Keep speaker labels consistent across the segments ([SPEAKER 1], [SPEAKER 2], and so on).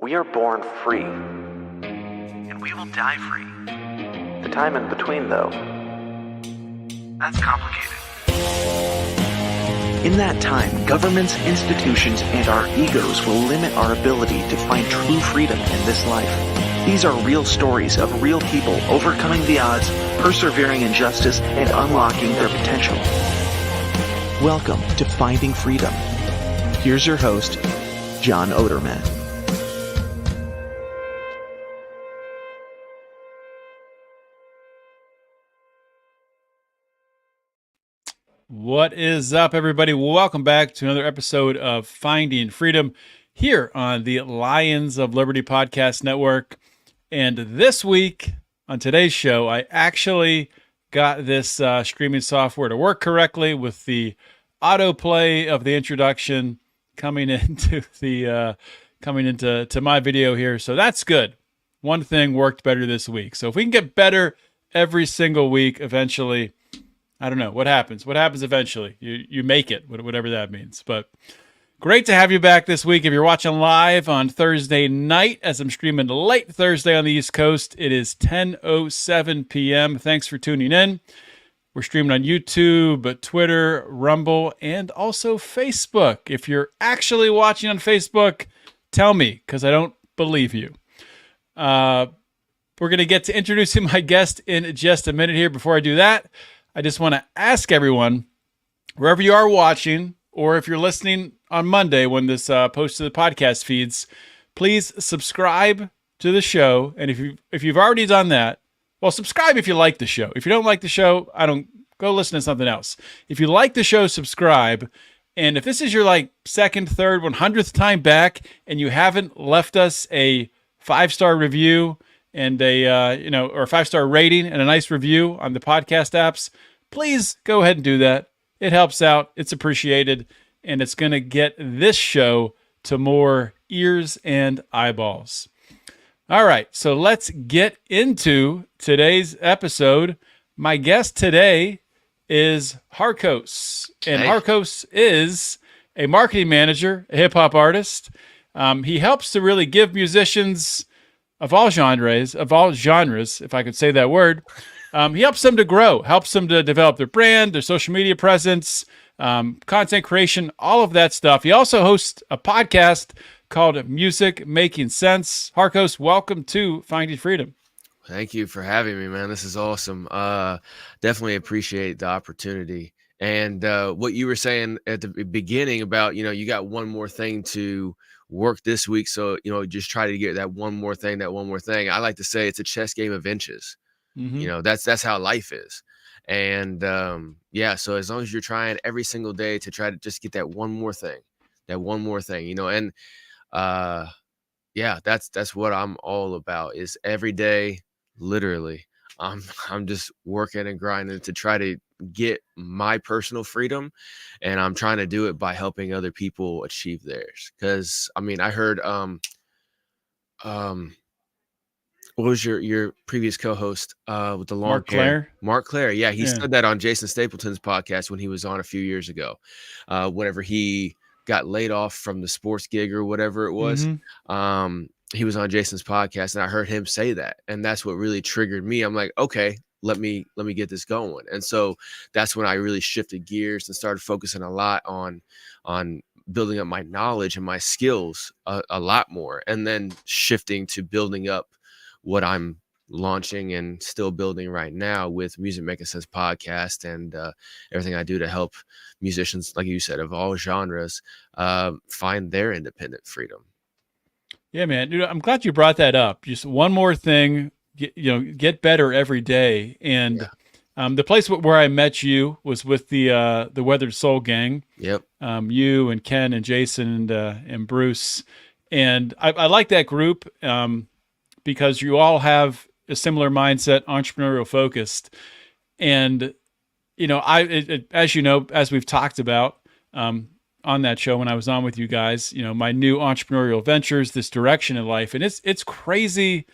[SPEAKER 1] We are born free, and we will die free. The time in between, though, that's complicated. In that time, governments, institutions, and our egos will limit our ability to find true freedom in this life. These are real stories of real people overcoming the odds, persevering in justice, and unlocking their potential. Welcome to Finding Freedom. Here's your host, John Oderman.
[SPEAKER 2] What is up, everybody? Welcome back to another episode of Finding Freedom here on the Lions of Liberty Podcast Network. And this week on today's show, I actually got this streaming software to work correctly with the autoplay of the introduction coming into my video here. So that's good. One thing worked better this week. So if we can get better every single week, eventually, I don't know what happens. What happens eventually? You make it, whatever that means. But great to have you back this week. If you're watching live on Thursday night, as I'm streaming late Thursday on the East Coast, it is 10:07 p.m. Thanks for tuning in. We're streaming on YouTube, Twitter, Rumble, and also Facebook. If you're actually watching on Facebook, tell me, because I don't believe you. We're going to get to introducing my guest in just a minute here. Before I do that, I just want to ask everyone, wherever you are watching, or if you're listening on Monday when this posts to the podcast feeds, please subscribe to the show. And if you've already done that, well, subscribe if you like the show. If you don't like the show, go listen to something else. If you like the show, subscribe. And if this is your second, third, 100th time back, and you haven't left us a 5-star review and a or a 5-star rating and a nice review on the podcast apps, please go ahead and do that. It helps out. It's appreciated, and it's going to get this show to more ears and eyeballs. All right, so let's get into today's episode. My guest today is Harkos, and
[SPEAKER 3] Hey.
[SPEAKER 2] Harkos is a marketing manager, a hip-hop artist. He helps to really give musicians of all genres, if I could say that word, he helps them to grow, helps them to develop their brand, their social media presence, content creation, all of that stuff. He also hosts a podcast called Makin Cents. Harkos, welcome to Finding Freedom.
[SPEAKER 3] Thank you for having me, man. This is awesome. Definitely appreciate the opportunity. And what you were saying at the beginning about, you got one more thing to work this week. So, just try to get that one more thing. I like to say it's a chess game of inches.
[SPEAKER 2] Mm-hmm.
[SPEAKER 3] That's how life is. And so as long as you're trying every single day to try to just get that one more thing, and that's what I'm all about, is every day, literally, I'm just working and grinding to try to get my personal freedom, and I'm trying to do it by helping other people achieve theirs. Because I heard what was your previous co-host with the long
[SPEAKER 2] Mark
[SPEAKER 3] hair?
[SPEAKER 2] Claire?
[SPEAKER 3] Mark Claire. Yeah, he said that on Jason Stapleton's podcast when he was on a few years ago. Whenever he got laid off from the sports gig or whatever it was, he was on Jason's podcast, and I heard him say that, and that's what really triggered me. I'm like, okay, let me get this going. And so that's when I really shifted gears and started focusing a lot on building up my knowledge and my skills a lot more, and then shifting to building up what I'm launching and still building right now with Makin Cents Podcast and everything I do to help musicians, like you said, of all genres, find their independent freedom.
[SPEAKER 2] Yeah, man. Dude, I'm glad you brought that up. Just one more thing, get better every day. And the place where I met you was with the Weathered Soul Gang.
[SPEAKER 3] Yep.
[SPEAKER 2] You and Ken and Jason and Bruce. And I like that group because you all have a similar mindset, entrepreneurial focused. And, as we've talked about on that show when I was on with you guys, my new entrepreneurial ventures, this direction in life. And it's crazy.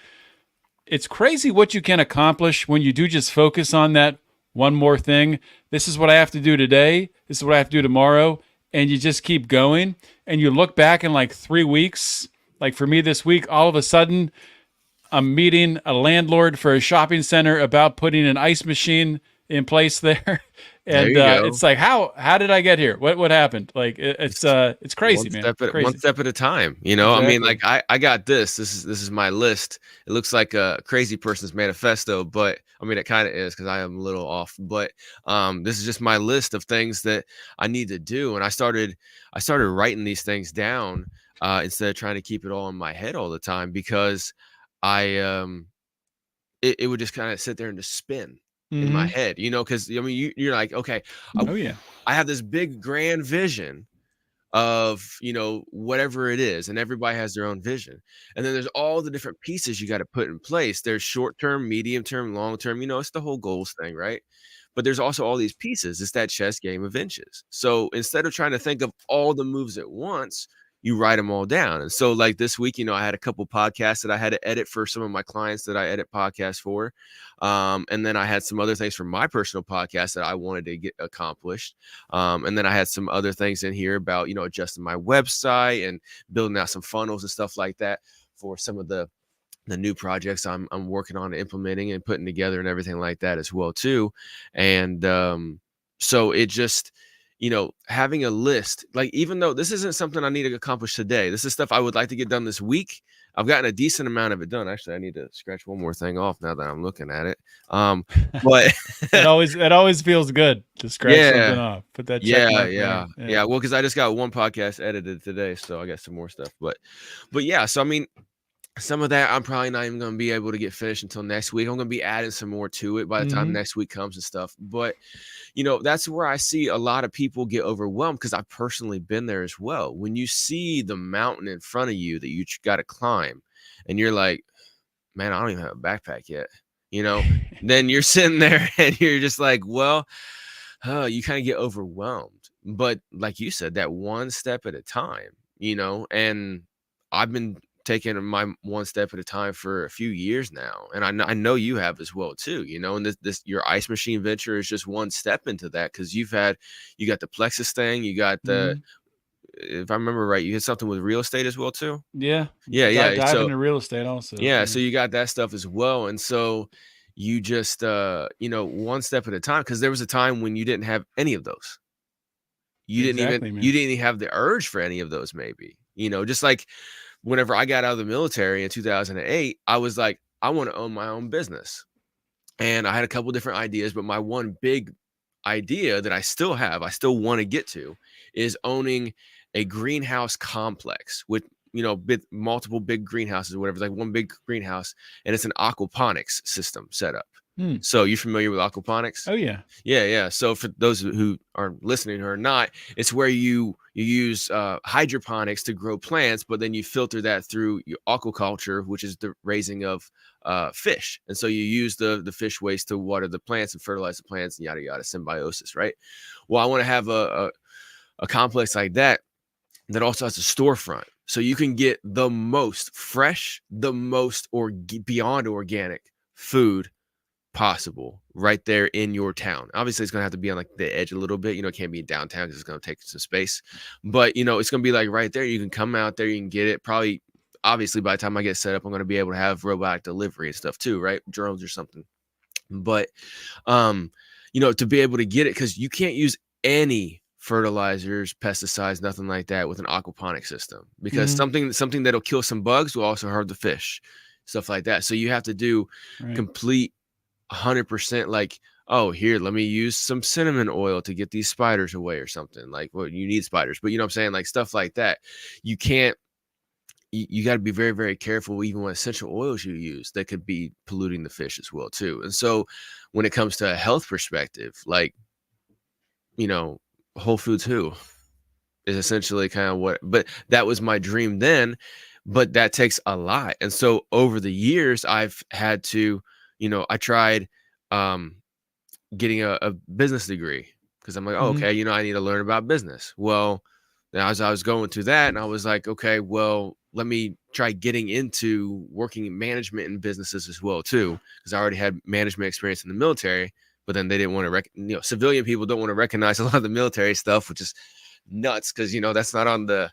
[SPEAKER 2] It's crazy what you can accomplish when you do just focus on that one more thing. This is what I have to do today. This is what I have to do tomorrow. And you just keep going. And you look back in 3 weeks Like for me this week, all of a sudden, I'm meeting a landlord for a shopping center about putting an ice machine in place there.
[SPEAKER 3] There
[SPEAKER 2] And
[SPEAKER 3] you go.
[SPEAKER 2] it's like, how did I get here? What happened? Like it's crazy,
[SPEAKER 3] one
[SPEAKER 2] man.
[SPEAKER 3] step at
[SPEAKER 2] Crazy.
[SPEAKER 3] one step at a time. You know, I mean,
[SPEAKER 2] Exactly.
[SPEAKER 3] like I got this. This is my list. It looks like a crazy person's manifesto, but I mean, it kind of is because I am a little off. But this is just my list of things that I need to do, and I started writing these things down instead of trying to keep it all in my head all the time because I it would just kind of sit there and just spin in my head, you know, because I mean, you're like, okay,
[SPEAKER 2] Oh yeah.
[SPEAKER 3] I have this big grand vision of, you know, whatever it is, and everybody has their own vision. And then there's all the different pieces you got to put in place. There's short term, medium term, long term, you know, it's the whole goals thing, right? But there's also all these pieces. It's that chess game of inches. So instead of trying to think of all the moves at once, you write them all down. And so like this week, you know, I had a couple podcasts that I had to edit for some of my clients that I edit podcasts for. And then I had some other things from my personal podcast that I wanted to get accomplished. And then I had some other things in here about, you know, adjusting my website and building out some funnels and stuff like that for some of the new projects I'm working on implementing and putting together and everything like that as well too. And so it just, you know, having a list, like, even though this isn't something I need to accomplish today, this is stuff I would like to get done this week. I've gotten a decent amount of it done. Actually, I need to scratch one more thing off now that I'm looking at it. But
[SPEAKER 2] it always feels good to scratch something off. Put that check mark there.
[SPEAKER 3] Yeah. Well, because I just got one podcast edited today, so I got some more stuff. But yeah, so I mean, some of that I'm probably not even going to be able to get finished until next week. I'm going to be adding some more to it by the time next week comes and stuff. But, you know, that's where I see a lot of people get overwhelmed because I've personally been there as well. When you see the mountain in front of you that you got to climb and you're like, man, I don't even have a backpack yet, you know, then you're sitting there and you're just like, well, you kind of get overwhelmed. But like you said, that one step at a time, you know, and I've been taking my one step at a time for a few years now, and I know you have as well too, you know. And this your ice machine venture is just one step into that because you got the Plexus thing, you got the if I remember right, you had something with real estate as well too.
[SPEAKER 2] Yeah.
[SPEAKER 3] Dive
[SPEAKER 2] So into real estate also.
[SPEAKER 3] Yeah, so you got that stuff as well, and so you just you know, one step at a time, because there was a time when you didn't have any of those. You didn't even have the urge for any of those, maybe, you know, just like whenever I got out of the military in 2008, I was like, I want to own my own business. And I had a couple different ideas, but my one big idea that I still want to get to is owning a greenhouse complex with, you know, multiple big greenhouses or whatever. It's like one big greenhouse, and it's an aquaponics system set up. So you're familiar with aquaponics?
[SPEAKER 2] Oh yeah.
[SPEAKER 3] Yeah. So for those who are listening or not, it's where you use hydroponics to grow plants, but then you filter that through your aquaculture, which is the raising of fish. And so you use the fish waste to water the plants and fertilize the plants and yada yada, symbiosis, right? Well, I want to have a complex like that also has a storefront, so you can get the most fresh, the most beyond organic food possible right there in your town. Obviously it's gonna have to be on like the edge a little bit, you know, it can't be downtown because it's gonna take some space, but you know, it's gonna be like right there. You can come out there, you can get it. Probably, obviously, by the time I get set up, I'm gonna be able to have robotic delivery and stuff too, right? Drones or something. But you know, to be able to get it, because you can't use any fertilizers, pesticides, nothing like that with an aquaponic system, because something that'll kill some bugs will also hurt the fish, stuff like that. So you have to do complete 100%, like, oh, here, let me use some cinnamon oil to get these spiders away or something. Like, well, you need spiders, but you know what I'm saying? Like stuff like that. You can't, you got to be very, very careful even what essential oils you use that could be polluting the fish as well too. And so when it comes to a health perspective, like, you know, Whole Foods Who is essentially kind of what, but that was my dream then, but that takes a lot. And so over the years, I've had to, you know, I tried getting a business degree because I'm like, oh, okay, you know, I need to learn about business. Well, as I was going through that, and I was like, okay, well, let me try getting into working in management and businesses as well too, because I already had management experience in the military. But then they didn't want to, you know, civilian people don't want to recognize a lot of the military stuff, which is nuts because, you know, that's not on the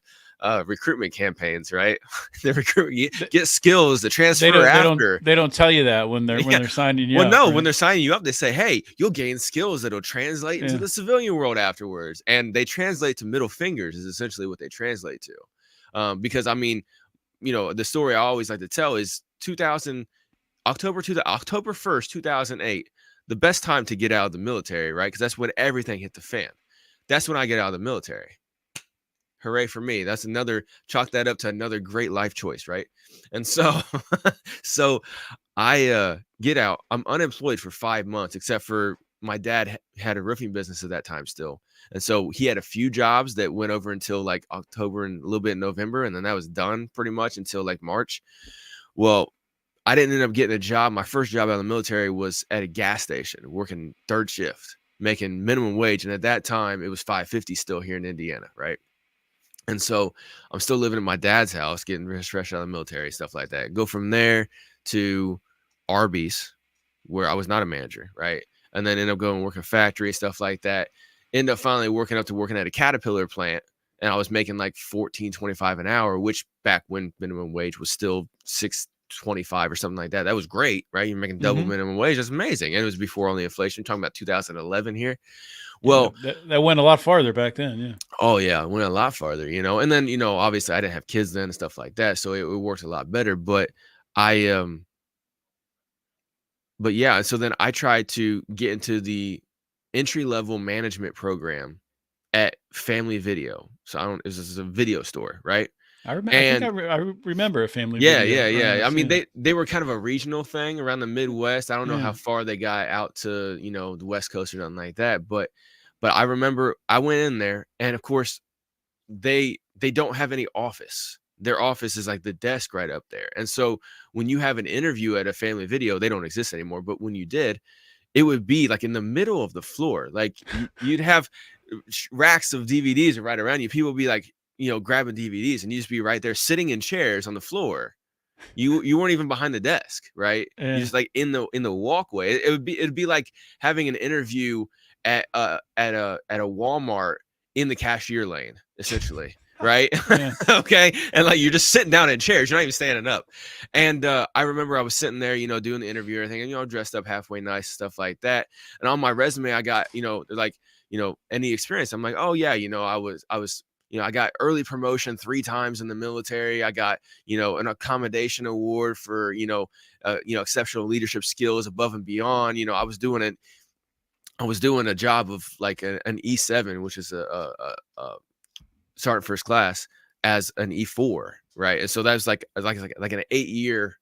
[SPEAKER 3] recruitment campaigns, right? The recruit get skills to transfer after.
[SPEAKER 2] They don't tell you that when they're signing you up.
[SPEAKER 3] No,
[SPEAKER 2] right?
[SPEAKER 3] when they're signing you up, they say, hey, you'll gain skills that'll translate into the civilian world afterwards. And they translate to middle fingers is essentially what they translate to. Because I mean, the story I always like to tell is October 1st, 2008, the best time to get out of the military, right? Because that's when everything hit the fan. That's when I get out of the military. Hooray for me. That's chalk that up to another great life choice, right? And so, I get out. I'm unemployed for 5 months, except for my dad had a roofing business at that time still. And so he had a few jobs that went over until like October and a little bit in November. And then that was done pretty much until like March. Well, I didn't end up getting a job. My first job out of the military was at a gas station, working third shift, making minimum wage. And at that time, it was $5.50 still here in Indiana, right? And so I'm still living at my dad's house, getting fresh out of the military, stuff like that. Go from there to Arby's, where I was not a manager, right? And then end up going and working factory, stuff like that. End up finally working at a Caterpillar plant. And I was making like $14.25 an hour, which back when minimum wage was still $6.25 or something like that. That was great, right? You're making double minimum wage. That's amazing. And it was before all the inflation. I'm talking about 2011 here. Well,
[SPEAKER 2] that went a lot farther back then. Yeah.
[SPEAKER 3] Oh yeah. It went a lot farther, and then, obviously I didn't have kids then and stuff like that. So it worked a lot better, but but yeah. So then I tried to get into the entry-level management program at Family Video. So this is a video store, right?
[SPEAKER 2] I remember a Family
[SPEAKER 3] Video.
[SPEAKER 2] Yeah.
[SPEAKER 3] I mean, they were kind of a regional thing around the Midwest. I don't know how far they got out to, the West Coast or nothing like that. But I remember I went in there, and of course they don't have any office. Their office is like the desk right up there. And so when you have an interview at a Family Video, they don't exist anymore. But when you did, it would be like in the middle of the floor. Like you'd have racks of DVDs right around you. People would be like, grabbing DVDs, and you just be right there sitting in chairs on the floor. You weren't even behind the desk, right? You're just like in the walkway. It'd be like having an interview at a Walmart in the cashier lane, essentially. Right. Okay. And like you're just sitting down in chairs, you're not even standing up. And I remember I was sitting there, doing the interview and everything, and dressed up halfway nice, stuff like that. And on my resume, I got, like, any experience. I'm like, oh yeah, I was I got early promotion 3 times in the military. I got, an accommodation award for, exceptional leadership skills above and beyond. I was doing a job of like an E7, which is a sergeant first class, as an E4, right? And so that was like an 8-year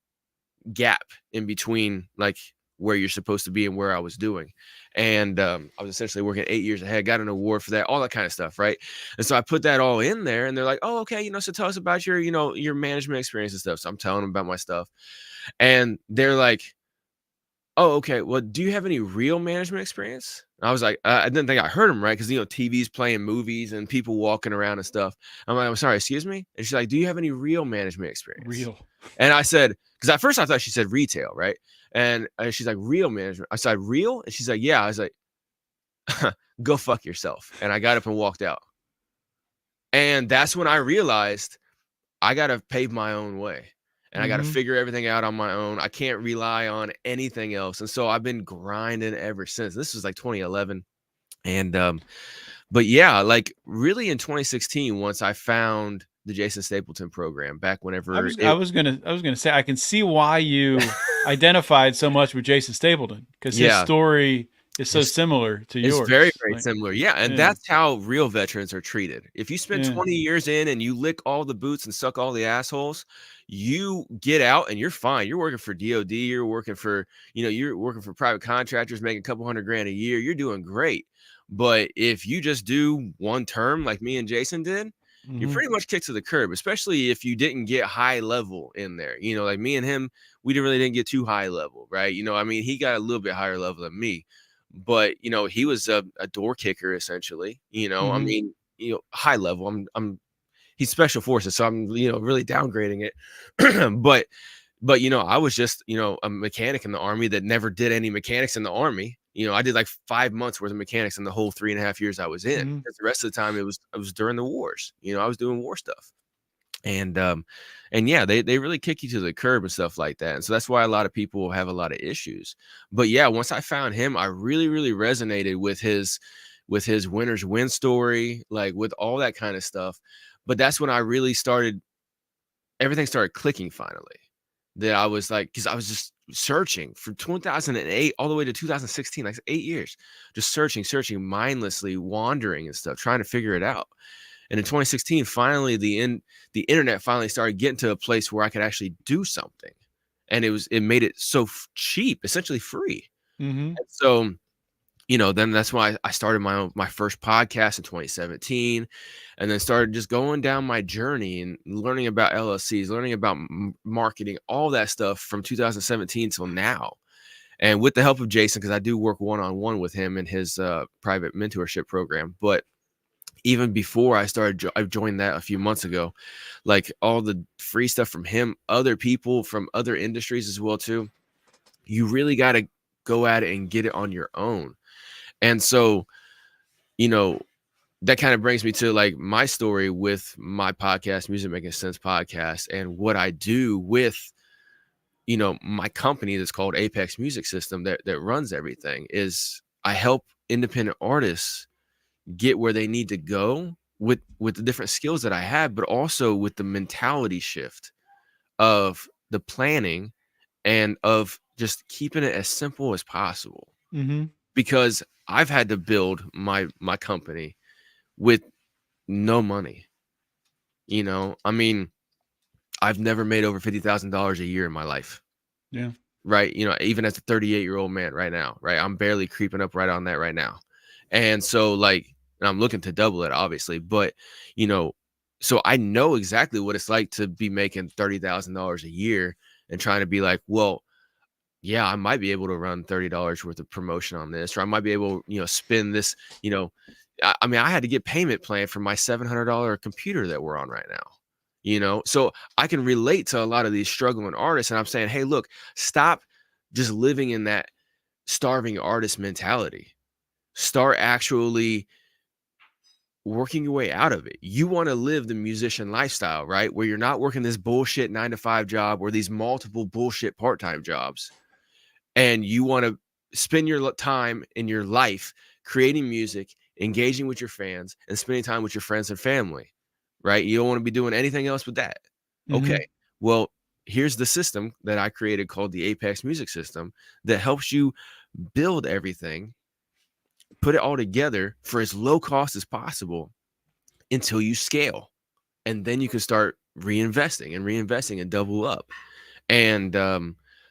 [SPEAKER 3] gap in between like where you're supposed to be and where I was doing. And I was essentially working 8 years ahead, got an award for that, all that kind of stuff, right? And so I put that all in there, and they're like, oh, okay, so tell us about your, your management experience and stuff. So I'm telling them about my stuff. And they're like, oh, okay, well, do you have any real management experience? I was like, I didn't think I heard him right, because, TV's playing movies and people walking around and stuff. I'm like, I'm sorry, excuse me? And she's like, do you have any real management experience?
[SPEAKER 2] Real.
[SPEAKER 3] And I said, because at first I thought she said retail, right? And she's like, real management. I said, real? And she's like, yeah. I was like, go fuck yourself. And I got up and walked out. And that's when I realized I got to pave my own way. And I got to figure everything out on my own. I can't rely on anything else. And so I've been grinding ever since. This was like 2011. And, but yeah, like really in 2016, once I found the Jason Stapleton program back whenever
[SPEAKER 2] I was gonna say, I can see why you identified so much with Jason Stapleton, because his story is so similar to yours.
[SPEAKER 3] It's very, very similar. Yeah. And that's how real veterans are treated. If you spend 20 years in and you lick all the boots and suck all the assholes, you get out and you're fine. You're working for DOD. You're working for, you're working for private contractors, making a couple $100,000 a year. You're doing great. But if you just do one term like me and Jason did, you're pretty much kicked to the curb, especially if you didn't get high level in there. Like me and him, we didn't get too high level, right? He got a little bit higher level than me, but he was a door kicker essentially. High level. He's special forces, so I'm really downgrading it. but I was just a mechanic in the Army that never did any mechanics in the Army. I did like 5 months worth of mechanics in the whole 3.5 years I was in. Because the rest of the time I was during the wars. I was doing war stuff. And yeah, they really kick you to the curb and stuff like that. And so that's why a lot of people have a lot of issues. But yeah, once I found him, I really, really resonated with his winner's win story, like with all that kind of stuff. But that's when I really started, everything started clicking finally. That I was like, because I was just searching from 2008 all the way to 2016, like 8 years, just searching, mindlessly, wandering and stuff, trying to figure it out. And in 2016, finally, the internet finally started getting to a place where I could actually do something, and it made it so cheap, essentially free. And so, then that's why I started my first podcast in 2017, and then started just going down my journey and learning about LLCs, learning about marketing, all that stuff from 2017 till now. And with the help of Jason, because I do work one-on-one with him in his private mentorship program, but even before I started, I joined that a few months ago, like all the free stuff from him, other people from other industries as well too. You really got to go at it and get it on your own. And so, that kind of brings me to like my story with my podcast, Makin Cents Podcast, and what I do with, my company that's called Apex Music System that runs everything. Is I help independent artists get where they need to go with the different skills that I have, but also with the mentality shift of the planning and of just keeping it as simple as possible. Because I've had to build my company with no money. I mean, I've never made over $50,000 a year in my life.
[SPEAKER 2] Yeah.
[SPEAKER 3] Right. Even as a 38-year-old man right now, right. I'm barely creeping up right on that right now. And so and I'm looking to double it, obviously, but, so I know exactly what it's like to be making $30,000 a year and trying to be like, well, yeah, I might be able to run $30 worth of promotion on this, or I might be able, spend this, I mean, I had to get payment plan for my $700 computer that we're on right now, so I can relate to a lot of these struggling artists. And I'm saying, hey, look, stop just living in that starving artist mentality. Start actually working your way out of it. You want to live the musician lifestyle, right? Where you're not working this bullshit 9-to-5 job or these multiple bullshit part-time jobs. And you want to spend your time in your life creating music, engaging with your fans, and spending time with your friends and family, right? You don't want to be doing anything else with that. Okay. Well, here's the system that I created called the Apex Music System that helps you build everything, put it all together for as low cost as possible until you scale. And then you can start reinvesting and double up. And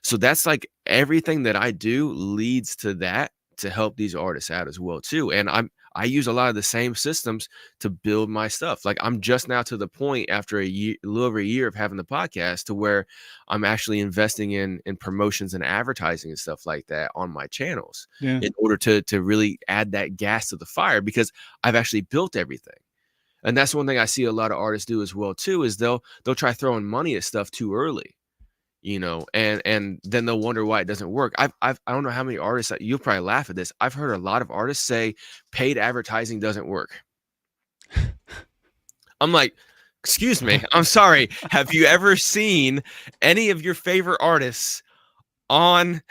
[SPEAKER 3] so that's like everything that I do leads to that, to help these artists out as well too. And I use a lot of the same systems to build my stuff. Like I'm just now to the point after a little over a year of having the podcast to where I'm actually investing in promotions and advertising and stuff like that on my channels in order to really add that gas to the fire, because I've actually built everything. And that's one thing I see a lot of artists do as well too, is they'll try throwing money at stuff too early. And then they'll wonder why it doesn't work. I don't know how many artists, you'll probably laugh at this. I've heard a lot of artists say paid advertising doesn't work. I'm like, excuse me, I'm sorry. Have you ever seen any of your favorite artists on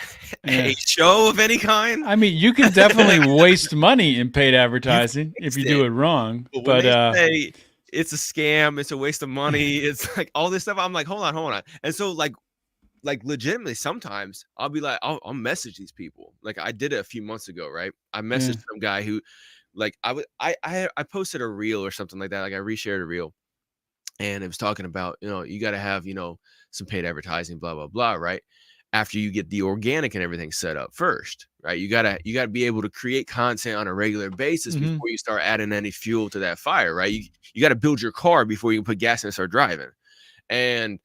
[SPEAKER 3] a show of any kind?
[SPEAKER 2] I mean, you can definitely waste money in paid advertising if you do it wrong. But
[SPEAKER 3] they say it's a scam, it's a waste of money, it's like all this stuff, I'm like, hold on. And so like legitimately, sometimes I'll be like, I'll message these people. Like I did it a few months ago, right? I messaged some guy who, like, I posted a reel or something like that. Like I reshared a reel, and it was talking about, you got to have, some paid advertising, blah blah blah, right? After you get the organic and everything set up first, right? You gotta be able to create content on a regular basis before you start adding any fuel to that fire, right? You got to build your car before you can put gas in and start driving. And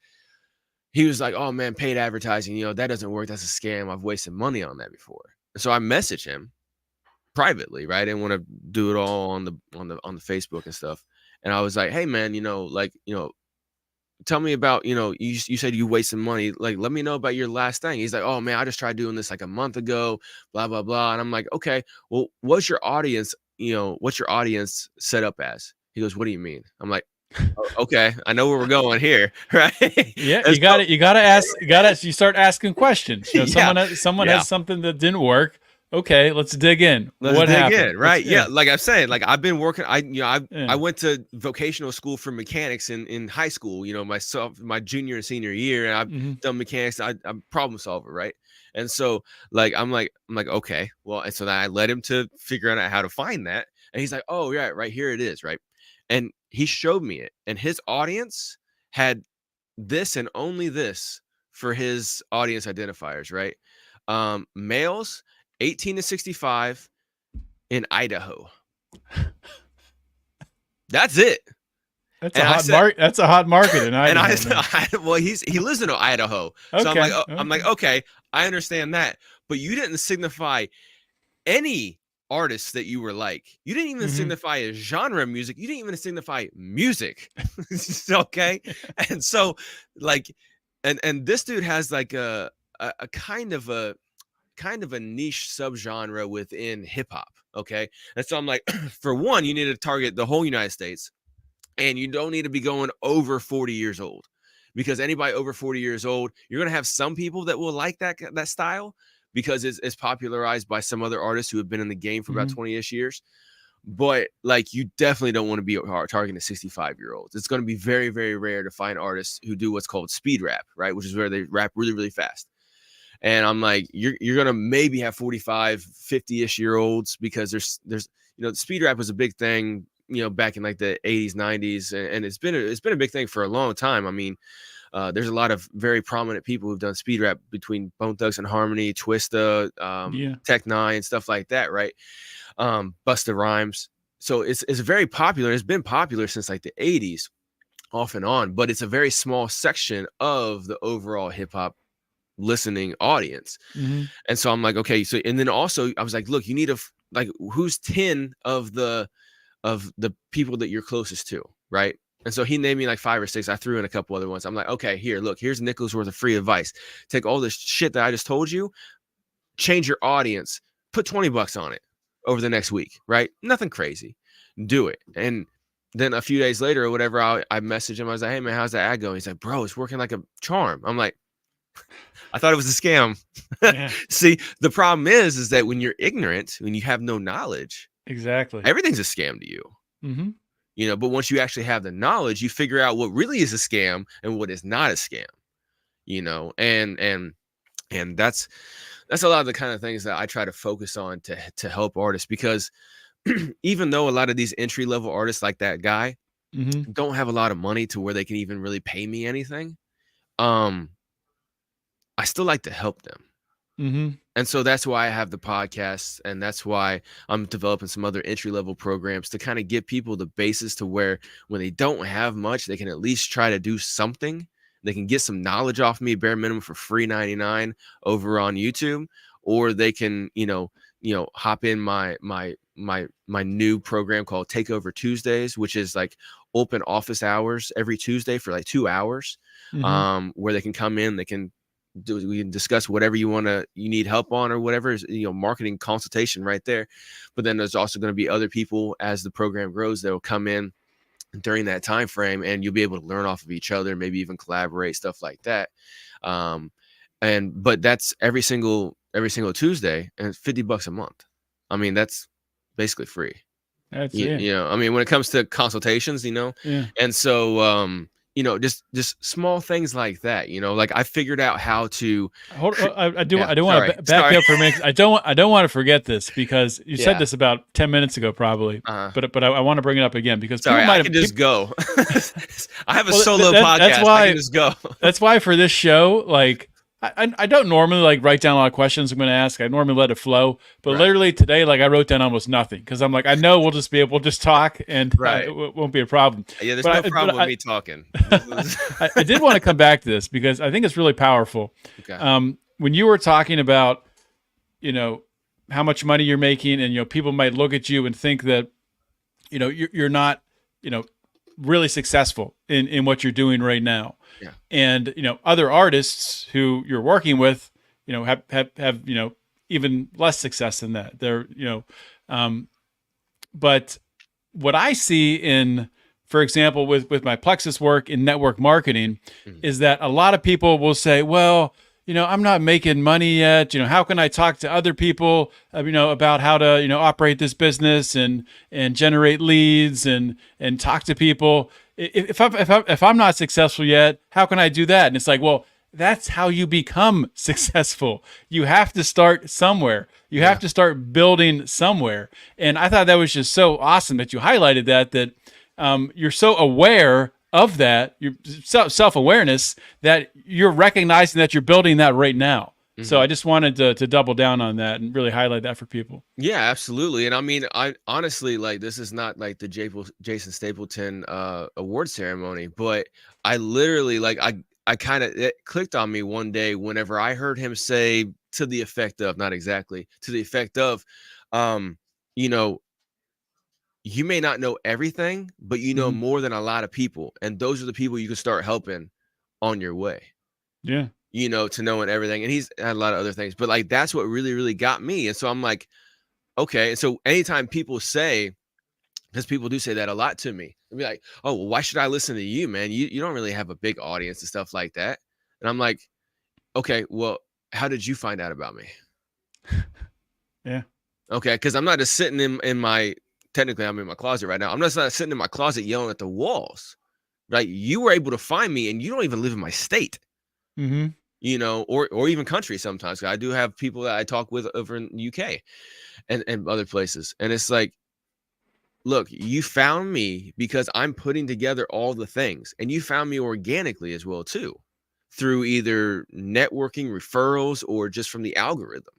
[SPEAKER 3] he was like, oh man, paid advertising, that doesn't work. That's a scam. I've wasted money on that before. So I messaged him privately, right? I didn't want to do it all on the Facebook and stuff. And I was like, hey man, tell me about, you said you wasted money. Like, let me know about your last thing. He's like, oh man, I just tried doing this like a month ago, blah, blah, blah. And I'm like, okay, well, what's your audience set up as? He goes, what do you mean? I'm like, Okay, I know where we're going here, right?
[SPEAKER 2] Yeah,
[SPEAKER 3] And
[SPEAKER 2] you got it. You got to ask. You start asking questions. You know,
[SPEAKER 3] yeah,
[SPEAKER 2] someone
[SPEAKER 3] yeah.
[SPEAKER 2] has something that didn't work. Okay, let's dig in.
[SPEAKER 3] Let's
[SPEAKER 2] What
[SPEAKER 3] dig
[SPEAKER 2] happened?
[SPEAKER 3] in, right? Yeah,
[SPEAKER 2] Yeah.
[SPEAKER 3] like I'm saying, like I've been working. I
[SPEAKER 2] Yeah.
[SPEAKER 3] went to vocational school for mechanics in high school. You know, my junior and senior year, and
[SPEAKER 2] Hmm.
[SPEAKER 3] I've done mechanics. I'm a problem solver, right? And so, like, I'm like, okay, well, and so then I led him to figure out how to find that, and he's like, oh yeah, right here it is, right? And he showed me it, and his audience had this and only this for his audience identifiers, right? Males 18 to 65 in Idaho. That's it.
[SPEAKER 2] That's
[SPEAKER 3] And
[SPEAKER 2] a
[SPEAKER 3] I
[SPEAKER 2] hot
[SPEAKER 3] said,
[SPEAKER 2] That's a hot market in
[SPEAKER 3] and
[SPEAKER 2] Idaho. Man.
[SPEAKER 3] well, he lives in Idaho, so
[SPEAKER 2] Okay.
[SPEAKER 3] I'm like, okay, I understand that, but you didn't signify any artists that you were like. You didn't even
[SPEAKER 2] Hmm.
[SPEAKER 3] signify a genre of music. You didn't even signify music. Okay, and so like, and this dude has like a kind of a niche subgenre within hip hop. Okay. And so I'm like, for one, you need to target the whole United States, and you don't need to be going over 40 years old, because anybody over 40 years old, you're going to have some people that will like that style because it's popularized by some other artists who have been in the game for about
[SPEAKER 2] Hmm.
[SPEAKER 3] 20-ish years. But like, you definitely don't want to be targeting 65-year-olds. It's going to be very, very rare to find artists who do what's called speed rap, right? Which is where they rap really, really fast. And I'm like, you're gonna maybe have 45, 50-ish year olds, because there's speed rap was a big thing, back in like the 80s, 90s, and it's been a big thing for a long time. I mean, there's a lot of very prominent people who've done speed rap, between Bone Thugs and Harmony, Twista,
[SPEAKER 2] Yeah.
[SPEAKER 3] Tech Nine, stuff like that, right? Busta Rhymes. So it's very popular. It's been popular since like the 80s, off and on, but it's a very small section of the overall hip hop listening audience.
[SPEAKER 2] Hmm.
[SPEAKER 3] And so I'm like, okay, so, and then also I was like, look, you need like, who's 10 of the people that you're closest to, right? And so he named me like 5 or 6. I threw in a couple other ones. I'm like, okay, here's nickel's worth of free advice. Take all this shit that I just told you, change your audience, put $20 on it over the next week, right? Nothing crazy, do it. And then a few days later or whatever, I messaged him. I was like, hey man, how's that ad going? He's like, bro, it's working like a charm. I'm like, I thought it was a scam.
[SPEAKER 2] Yeah.
[SPEAKER 3] See, the problem is that when you're ignorant, when you have no knowledge,
[SPEAKER 2] Exactly.
[SPEAKER 3] everything's a scam to you.
[SPEAKER 2] Hmm.
[SPEAKER 3] But once you actually have the knowledge, you figure out what really is a scam and what is not a scam. And that's a lot of the kind of things that I try to focus on to help artists, because even though a lot of these entry level artists like that guy
[SPEAKER 2] Hmm.
[SPEAKER 3] don't have a lot of money to where they can even really pay me anything, I still like to help them.
[SPEAKER 2] Hmm.
[SPEAKER 3] And so that's why I have the podcast, and that's why I'm developing some other entry level programs to kind of give people the basis to where, when they don't have much, they can at least try to do something. They can get some knowledge off me, bare minimum, for free 99 over on YouTube, or they can, hop in my new program called Takeover Tuesdays, which is like open office hours every Tuesday for like 2 hours,
[SPEAKER 2] Hmm.
[SPEAKER 3] where they can come in, we can discuss whatever you need help on, or whatever is, marketing consultation right there. But then there's also going to be other people, as the program grows, that will come in during that time frame, and you'll be able to learn off of each other, maybe even collaborate, stuff like that. But that's every single Tuesday, and it's $50 a month. I mean, that's basically free.
[SPEAKER 2] That's
[SPEAKER 3] I mean, when it comes to consultations,
[SPEAKER 2] Yeah.
[SPEAKER 3] and so just small things like that, like I figured out how to
[SPEAKER 2] I do
[SPEAKER 3] Yeah,
[SPEAKER 2] want to back
[SPEAKER 3] sorry.
[SPEAKER 2] up for a minute. I don't want to forget this, because you said
[SPEAKER 3] Yeah.
[SPEAKER 2] this about 10 minutes ago, probably, but I want to bring it up again, because
[SPEAKER 3] Sorry,
[SPEAKER 2] people might
[SPEAKER 3] I
[SPEAKER 2] have
[SPEAKER 3] can just go. I have a
[SPEAKER 2] Well,
[SPEAKER 3] solo podcast.
[SPEAKER 2] that's why
[SPEAKER 3] I can just go.
[SPEAKER 2] that's why for this show, like, I don't normally like write down a lot of questions I'm going to ask. I normally let it flow, but
[SPEAKER 3] Right.
[SPEAKER 2] literally today, like, I wrote down almost nothing, because I'm like, I know we'll just talk, and
[SPEAKER 3] Right.
[SPEAKER 2] it won't be a problem.
[SPEAKER 3] Yeah, there's
[SPEAKER 2] But
[SPEAKER 3] no problem with me talking.
[SPEAKER 2] I did want to come back to this, because I think it's really powerful.
[SPEAKER 3] Okay.
[SPEAKER 2] When you were talking about, how much money you're making, and, people might look at you and think that, you're not, really successful in what you're doing right now.
[SPEAKER 3] Yeah.
[SPEAKER 2] And, other artists who you're working with, have, even less success than that. They're, but what I see in for example, with my Plexus work in network marketing, is that a lot of people will say, well, I'm not making money yet. How can I talk to other people, about how to, operate this business and generate leads and talk to people. If I'm not successful yet, how can I do that? And it's like, well, that's how you become successful. You have to start somewhere. You have to start building somewhere. And I thought that was just so awesome that you highlighted that you're so aware of that, your self-awareness, that you're recognizing that you're building that right now. So I just wanted to double down on that and really highlight that for people.
[SPEAKER 3] Yeah, absolutely. And I mean, I honestly, like, this is not like the Jason Stapleton award ceremony, but I literally, like, I kind of, it clicked on me one day whenever I heard him say to the effect of, not exactly, to the effect of, you know, you may not know everything, but you know more than a lot of people. And those are the people you can start helping on your way.
[SPEAKER 2] Yeah.
[SPEAKER 3] To knowing everything. And he's had a lot of other things, but like, that's what really, really got me. And so I'm like, okay. And so anytime people say, because people do say that a lot to me, they'll be like, oh, well, why should I listen to you, man? You don't really have a big audience and stuff like that. And I'm like, okay, well, how did you find out about me?
[SPEAKER 2] Yeah.
[SPEAKER 3] Okay. Because I'm not just sitting in my, technically I'm in my closet right now. I'm just not sitting in my closet yelling at the walls, right? You were able to find me and you don't even live in my state. Or even country sometimes. I do have people that I talk with over in the UK and other places. And it's like, look, you found me because I'm putting together all the things, and you found me organically as well too, through either networking, referrals, or just from the algorithm.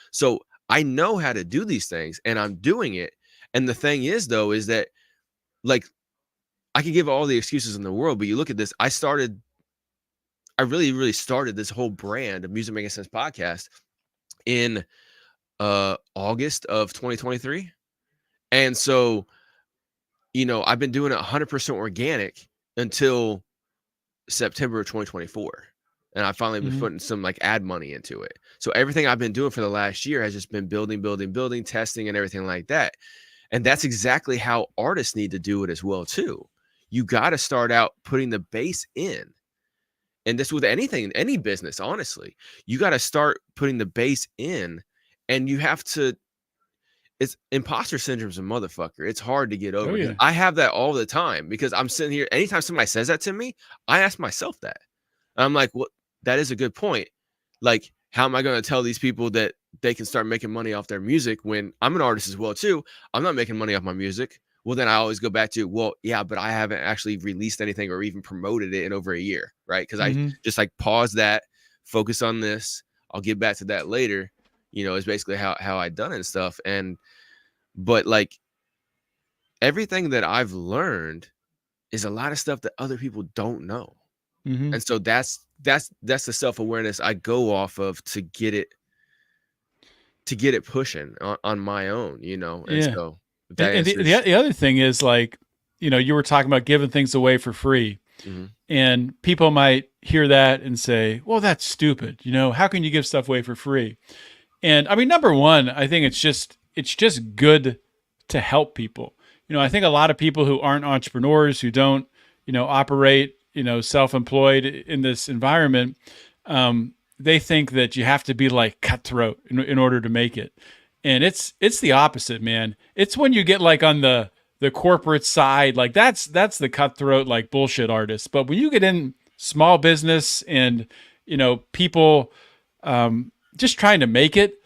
[SPEAKER 3] So I know how to do these things and I'm doing it. And the thing is, though, is that, like, I could give all the excuses in the world, but you look at this, I really, really started this whole brand of Makin Cents Podcast in August of 2023. And so, I've been doing it 100% organic until September of 2024. And I finally been putting some like ad money into it. So everything I've been doing for the last year has just been building, testing and everything like that. And that's exactly how artists need to do it as well too. You got to start out putting the base in. And this with anything, any business, honestly, you got to start putting the base in, and you have to, it's imposter syndrome's a motherfucker. It's hard to get over.
[SPEAKER 2] Yeah.
[SPEAKER 3] I have that all the time because I'm sitting here. Anytime somebody says that to me, I ask myself that. I'm like, well, that is a good point. Like, how am I going to tell these people that they can start making money off their music when I'm an artist as well too? I'm not making money off my music. Well, then I always go back to, well, yeah, but I haven't actually released anything or even promoted it in over a year, right? Because I just like pause that, focus on this. I'll get back to that later, is basically how I done it and stuff. But like, everything that I've learned is a lot of stuff that other people don't know. And so that's the self-awareness I go off of to get it pushing on my own, And so
[SPEAKER 2] the other thing is, like, you were talking about giving things away for free, and people might hear that and say, well, that's stupid. How can you give stuff away for free? And I mean, number one, I think it's just good to help people. I think a lot of people who aren't entrepreneurs, who don't, operate, self-employed in this environment, they think that you have to be like cutthroat in order to make it. And it's the opposite, man. It's when you get like on the corporate side, like that's the cutthroat, like bullshit artist. But when you get in small business and, people just trying to make it,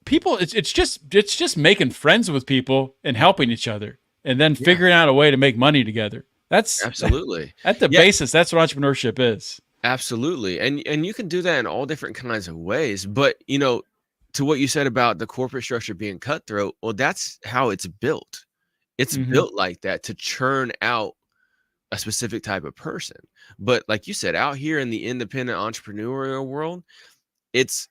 [SPEAKER 2] people, it's just making friends with people and helping each other and then figuring out a way to make money together. That's
[SPEAKER 3] absolutely
[SPEAKER 2] at the basis. That's what entrepreneurship is.
[SPEAKER 3] Absolutely. And you can do that in all different kinds of ways. But, to what you said about the corporate structure being cutthroat, well, that's how it's built. It's built like that to churn out a specific type of person. But like you said, out here in the independent entrepreneurial world, it's,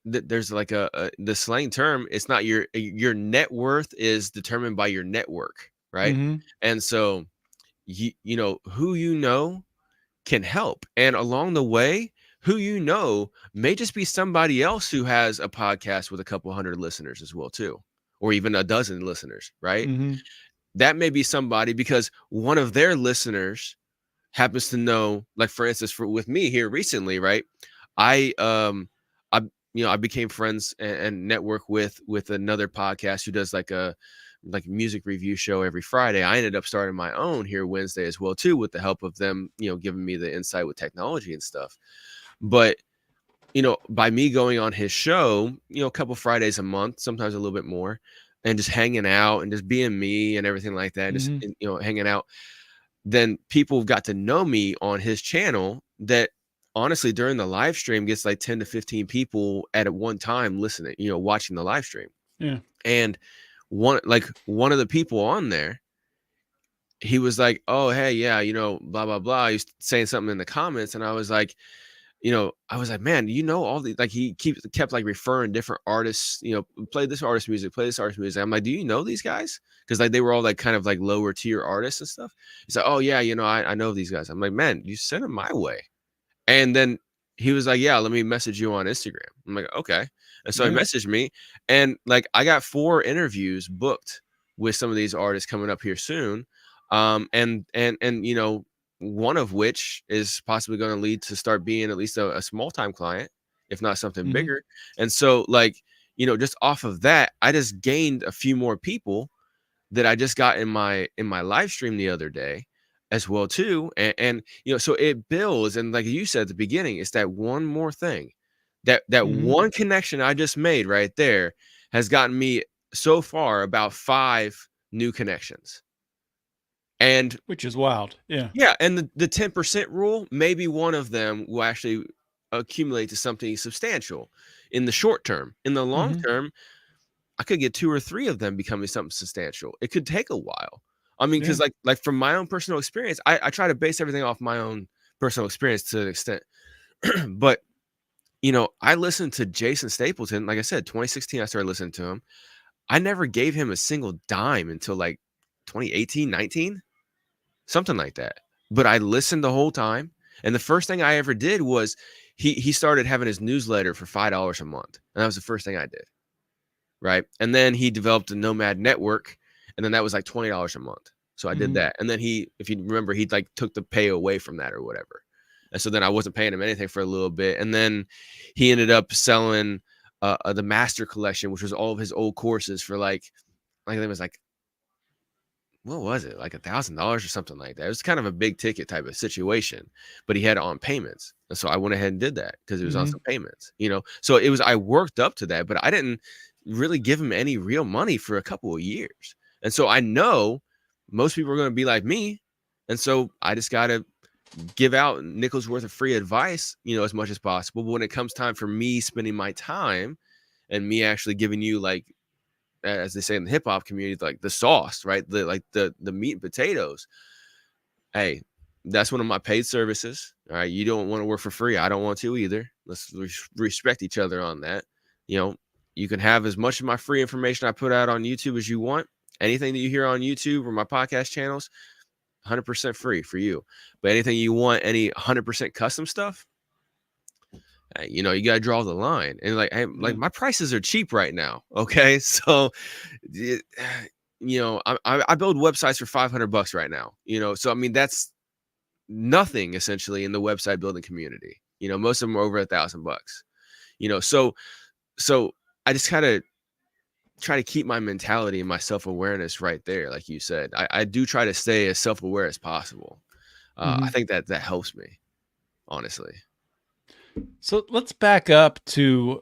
[SPEAKER 3] there's like the slang term, it's not your net worth is determined by your network, right? And so, who can help. And along the way, who may just be somebody else who has a podcast with a couple hundred listeners as well too, or even a dozen listeners, right? that may be somebody because one of their listeners happens to know, like for instance, with me here recently, right? I I became friends and network with another podcast who does like a music review show every Friday. I ended up starting my own here Wednesday as well too, with the help of them, giving me the insight with technology and stuff. But by me going on his show, a couple Fridays a month, sometimes a little bit more, and just hanging out and just being me and everything like that, just hanging out, then people got to know me on his channel that honestly during the live stream gets like 10 to 15 people at one time listening, watching the live stream.
[SPEAKER 2] Yeah.
[SPEAKER 3] And one of the people on there, he was like, oh, hey, yeah, blah, blah, blah. He's saying something in the comments. And I was like, I was like, man, all the, like, he kept like referring different artists, play this artist music, play this artist music. I'm like, do you know these guys? Because like they were all like kind of like lower tier artists and stuff. He's like, oh yeah, I know these guys. I'm like, man, you sent them my way. And then he was like, yeah, let me message you on Instagram. I'm like, okay. And so he messaged me, and like I got 4 interviews booked with some of these artists coming up here soon. And one of which is possibly going to lead to start being at least a small time client, if not something bigger. And so like, just off of that, I just gained a few more people that I just got in my live stream the other day as well too. And so it builds. And like you said at the beginning, it's that one more thing, that one connection I just made right there has gotten me so far about 5 new connections. And
[SPEAKER 2] which is wild. Yeah.
[SPEAKER 3] Yeah. And the 10% rule, maybe one of them will actually accumulate to something substantial in the short term. In the long term, I could get 2 or 3 of them becoming something substantial. It could take a while. I mean, because like from my own personal experience, I try to base everything off my own personal experience to an extent. But, I listened to Jason Stapleton. Like I said, 2016, I started listening to him. I never gave him a single dime until like 2018, 19, something like that. But I listened the whole time. And the first thing I ever did was he started having his newsletter for $5 a month. And that was the first thing I did. Right. And then he developed a Nomad network. And then that was like $20 a month. So I did that. And then if you remember, he like took the pay away from that or whatever. And so then I wasn't paying him anything for a little bit. And then he ended up selling the master collection, which was all of his old courses for like it was like, what was it? Like $1,000 or something like that. It was kind of a big ticket type of situation, but he had it on payments. And so I went ahead and did that because it was on some payments, so it was, I worked up to that, but I didn't really give him any real money for a couple of years. And so I know most people are going to be like me. And so I just got to give out nickels worth of free advice, as much as possible. But when it comes time for me spending my time and me actually giving you, like, as they say in the hip hop community, like the sauce, right? The meat and potatoes. Hey, that's one of my paid services. All right. You don't want to work for free. I don't want to either. Let's respect each other on that. You can have as much of my free information I put out on YouTube as you want. Anything that you hear on YouTube or my podcast channels, 100% free for you. But anything you want, any 100% custom stuff, you got to draw the line. And like, hey, like my prices are cheap right now. Okay. So, I build websites for $500 right now, so, I mean, that's nothing essentially in the website building community. Most of them are over $1,000, so I just kind of try to keep my mentality and my self-awareness right there. Like you said, I do try to stay as self-aware as possible. I think that helps me, honestly.
[SPEAKER 2] So let's back up to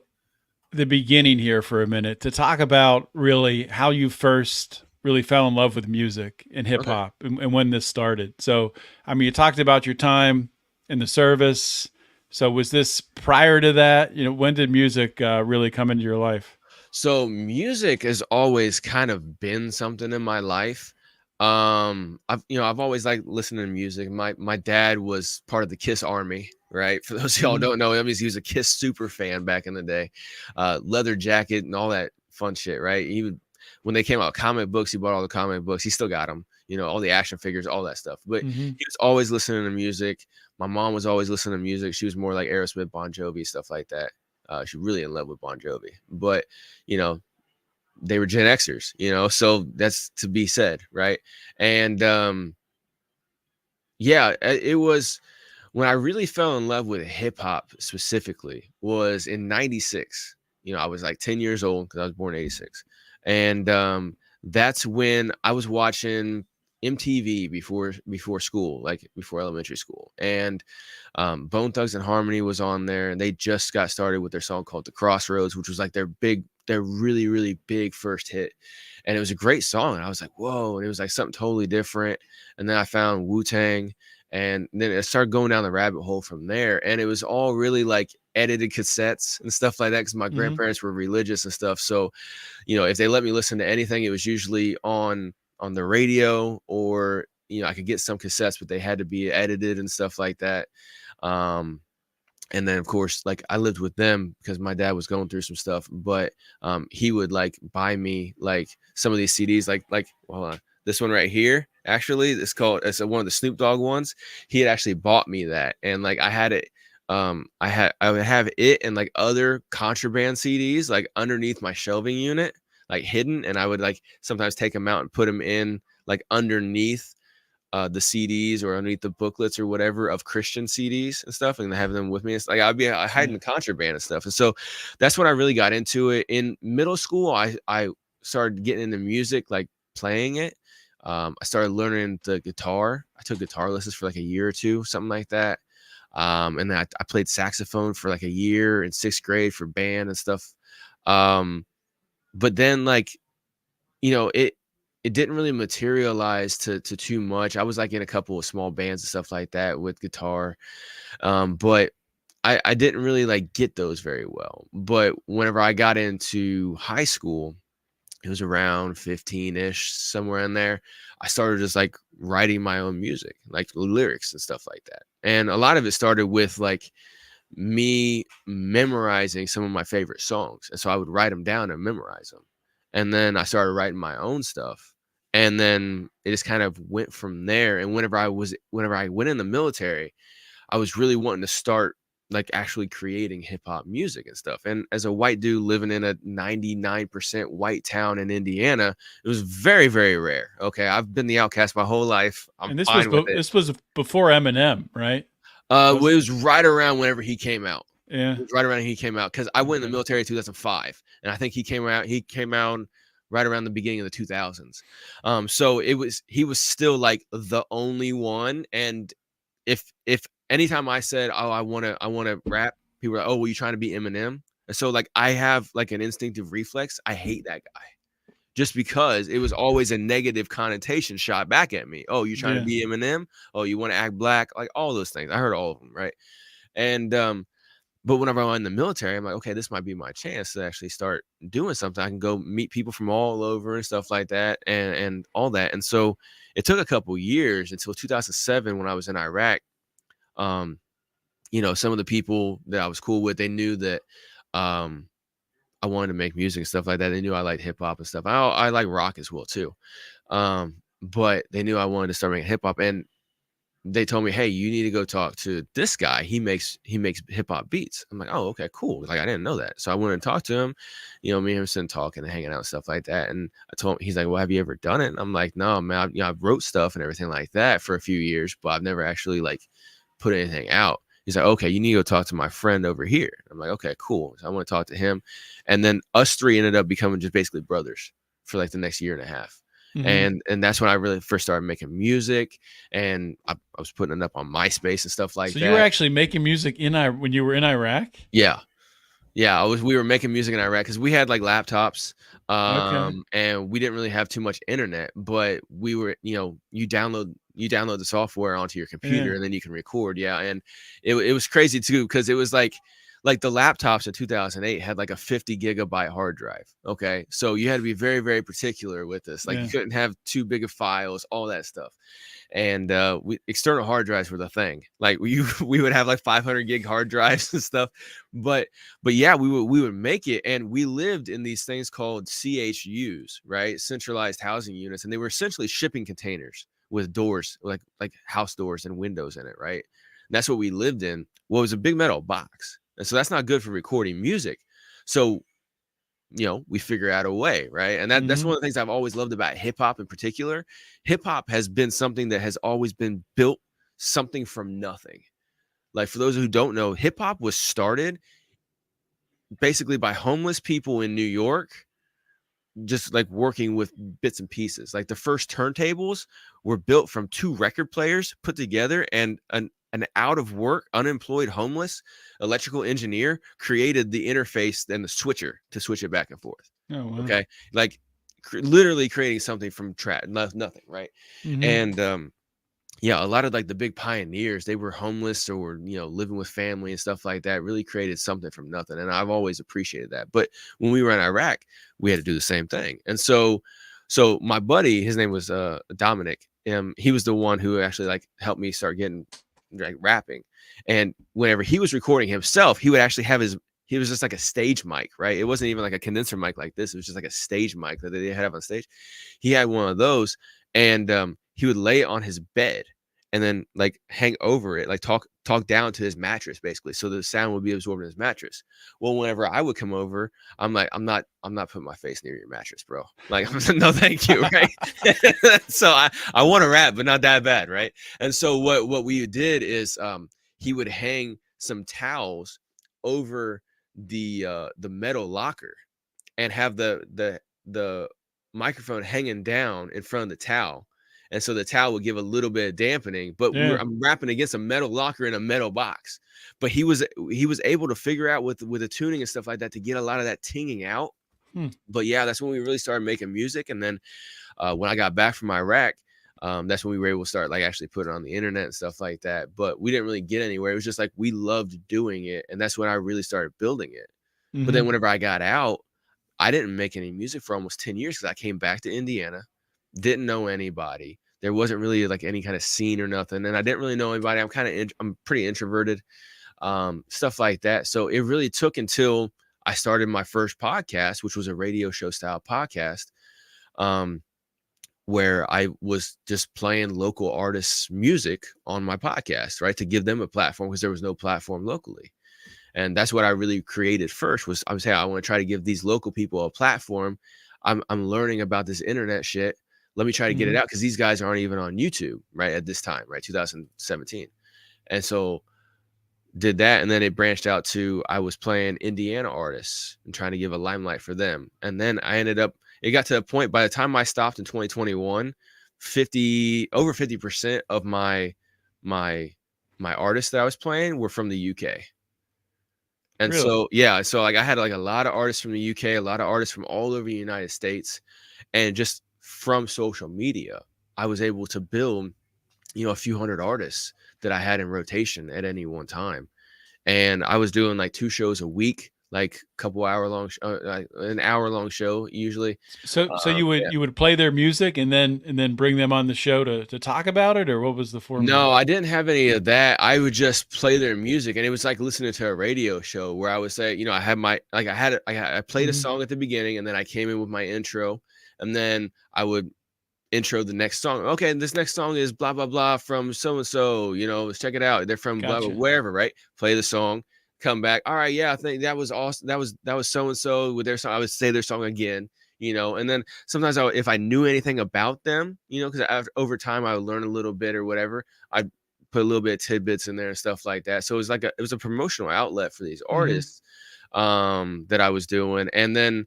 [SPEAKER 2] the beginning here for a minute to talk about really how you first really fell in love with music and hip hop and when this started. So, I mean, you talked about your time in the service. So was this prior to that? When did music really come into your life?
[SPEAKER 3] So music has always kind of been something in my life. I've always liked listening to music. My dad was part of the Kiss Army, right? For those of y'all who don't know, that means he was a Kiss super fan back in the day. Leather jacket and all that fun shit, right? When they came out comic books, he bought all the comic books. He still got them, all the action figures, all that stuff. But he was always listening to music. My mom was always listening to music. She was more like Aerosmith, Bon Jovi, stuff like that. She's really in love with Bon Jovi. But, they were Gen Xers, you know, so that's to be said, right? And yeah, it was when I really fell in love with hip hop specifically was in '96. You know, I was like 10 years old because I was born in '86, and that's when I was watching MTV before school, like before elementary school, and Bone Thugs and Harmony was on there, and they just got started with their song called "The Crossroads," which was like their really really big first hit, and it was a great song. And I was like, whoa! And it was like something totally different. And then I found Wu-Tang, and then it started going down the rabbit hole from there. And it was all really like edited cassettes and stuff like that because my grandparents were religious and stuff. So, you know, if they let me listen to anything, it was usually on the radio, or you know, I could get some cassettes, but they had to be edited and stuff like that. And then of course, like I lived with them because my dad was going through some stuff, but he would like buy me like some of these CDs, like hold on, this one right here, actually, it's one of the Snoop Dogg ones. He had actually bought me that, and like I had it. I would have it and like other contraband CDs like underneath my shelving unit, like hidden, and I would like sometimes take them out and put them in like underneath the CDs or underneath the booklets or whatever of Christian CDs and stuff, and have them with me. It's like I'd be hiding the contraband and stuff. And so that's when I really got into it. In middle school, I started getting into music, like playing it. I started learning the guitar. I took guitar lessons for like a year or two, something like that. And then I played saxophone for like a year in 6th grade for band and stuff. But then like, you know, it didn't really materialize to too much. I was like in a couple of small bands and stuff like that with guitar. But I didn't really like get those very well. But whenever I got into high school, it was around 15-ish, somewhere in there, I started just like writing my own music, like lyrics and stuff like that. And a lot of it started with like me memorizing some of my favorite songs. And so I would write them down and memorize them. And then I started writing my own stuff. And then it just kind of went from there. And whenever I went in the military, I was really wanting to start like actually creating hip hop music and stuff. And as a white dude living in a 99% white town in Indiana, it was very, very rare. Okay. I've been the outcast my whole life.
[SPEAKER 2] And this was before Eminem, right?
[SPEAKER 3] It was right around whenever he came out.
[SPEAKER 2] Yeah.
[SPEAKER 3] It was right around when he came out. Cause I went in the military in 2005. And I think he came out right around the beginning of the 2000s. So he was still like the only one. And if anytime I said, oh, I want to rap, people were like, oh, well, you trying to be Eminem? And so like, I have like an instinctive reflex. I hate that guy just because it was always a negative connotation shot back at me. Oh, you trying to be Eminem? Oh, you want to act black? Like all those things. I heard all of them. Right. And, but whenever I'm in the military, I'm like, okay, this might be my chance to actually start doing something. I can go meet people from all over and stuff like that and all that. And so it took a couple years until 2007 when I was in Iraq. You know, some of the people that I was cool with, they knew that I wanted to make music and stuff like that. They knew I liked hip hop and stuff. I like rock as well too. But they knew I wanted to start making hip hop, and they told me, hey, you need to go talk to this guy. He makes hip hop beats. I'm like, oh, okay, cool. Like I didn't know that. So I went and talked to him, you know, me and him sitting talking and hanging out and stuff like that. And I told him, he's like, well, have you ever done it? And I'm like, no, man, I've wrote stuff and everything like that for a few years, but I've never actually like put anything out. He's like, okay, you need to go talk to my friend over here. I'm like, okay, cool. So I want to talk to him. And then us three ended up becoming just basically brothers for like the next year and a half. Mm-hmm. And that's when I really first started making music, and I was putting it up on MySpace and stuff like that.
[SPEAKER 2] So you were actually making music when you were in Iraq?
[SPEAKER 3] Yeah. We were making music in Iraq because we had like laptops, and we didn't really have too much internet, but we were, you know, you download the software onto your computer and then you can record. Yeah. And it was crazy too, because it was like the laptops in 2008 had like a 50 gigabyte hard drive. Okay. So you had to be very, very particular with this. Like you couldn't have too big of files, all that stuff. And external hard drives were the thing. Like we would have like 500 gig hard drives and stuff. But yeah, we would make it. And we lived in these things called CHUs, right? Centralized housing units. And they were essentially shipping containers with doors, like house doors and windows in it, right? And that's what we lived in. Well, it was a big metal box. And so that's not good for recording music. So we figure out a way, right? And that's one of the things I've always loved about hip hop in particular. Hip hop has been something that has always been built something from nothing. Like, for those who don't know, hip hop was started basically by homeless people in New York, just like working with bits and pieces. Like, the first turntables were built from 2 record players put together, and an out of work, unemployed, homeless electrical engineer created the interface and the switcher to switch it back and forth.
[SPEAKER 2] Oh, wow.
[SPEAKER 3] Okay. Like, literally creating something from nothing. Right. And, yeah, a lot of like the big pioneers, they were homeless or, living with family and stuff like that, really created something from nothing. And I've always appreciated that. But when we were in Iraq, we had to do the same thing. And so my buddy, his name was Dominic. He was the one who actually like helped me start getting like rapping. And whenever he was recording himself, he would actually have he was just like a stage mic, right? It wasn't even like a condenser mic like this. It was just like a stage mic that they had up on stage. He had one of those, and he would lay it on his bed and then like hang over it, like talk down to his mattress, basically, so the sound would be absorbed in his mattress. Well, whenever I would come over, I'm like, I'm not putting my face near your mattress, bro. Like, no, thank you, right? So I want to rap, but not that bad, right? And so what we did is he would hang some towels over the metal locker and have the microphone hanging down in front of the towel. And so the towel would give a little bit of dampening, but I'm rapping against a metal locker in a metal box. But he was able to figure out with the tuning and stuff like that to get a lot of that tinging out. But yeah, that's when we really started making music. And then when I got back from Iraq, that's when we were able to start like actually putting it on the internet and stuff like that. But we didn't really get anywhere. It was just like we loved doing it, and that's when I really started building it. But then whenever I got out, I didn't make any music for almost 10 years because I came back to Indiana, didn't know anybody. There wasn't really like any kind of scene or nothing, and I didn't really know anybody. I'm pretty introverted, stuff like that. So it really took until I started my first podcast, which was a radio show style podcast, where I was just playing local artists' music on my podcast, right, to give them a platform because there was no platform locally. And that's what I really created first. I was saying, I want to try to give these local people a platform. I'm learning about this internet shit. Let me try to get it out, because these guys aren't even on YouTube, right, at this time, right, 2017. And so did that, and then it branched out to I was playing Indiana artists and trying to give a limelight for them. And then it got to a point, by the time I stopped in 2021, over 50% of my artists that I was playing were from the UK. And
[SPEAKER 2] really?
[SPEAKER 3] So, yeah, so like I had like a lot of artists from the UK, a lot of artists from all over the United States, and just from social media, I was able to build, a few hundred artists that I had in rotation at any one time. And I was doing like 2 shows a week, like a couple an hour long show usually.
[SPEAKER 2] So you would play their music and then bring them on the show to talk about it, or what was the format?
[SPEAKER 3] No, I didn't have any of that. I would just play their music, and it was like listening to a radio show where I would say, I had I played a song at the beginning, and then I came in with my intro, and then I would intro the next song. Okay, this next song is blah blah blah from so and so. Let's check it out. They're from blah blah wherever, right? Play the song. Come back. All right, yeah, I think that was awesome. That was so and so with their song. I would say their song again, and then sometimes if I knew anything about them, because over time I would learn a little bit or whatever, I'd put a little bit of tidbits in there and stuff like that. So it was a promotional outlet for these artists that I was doing. And then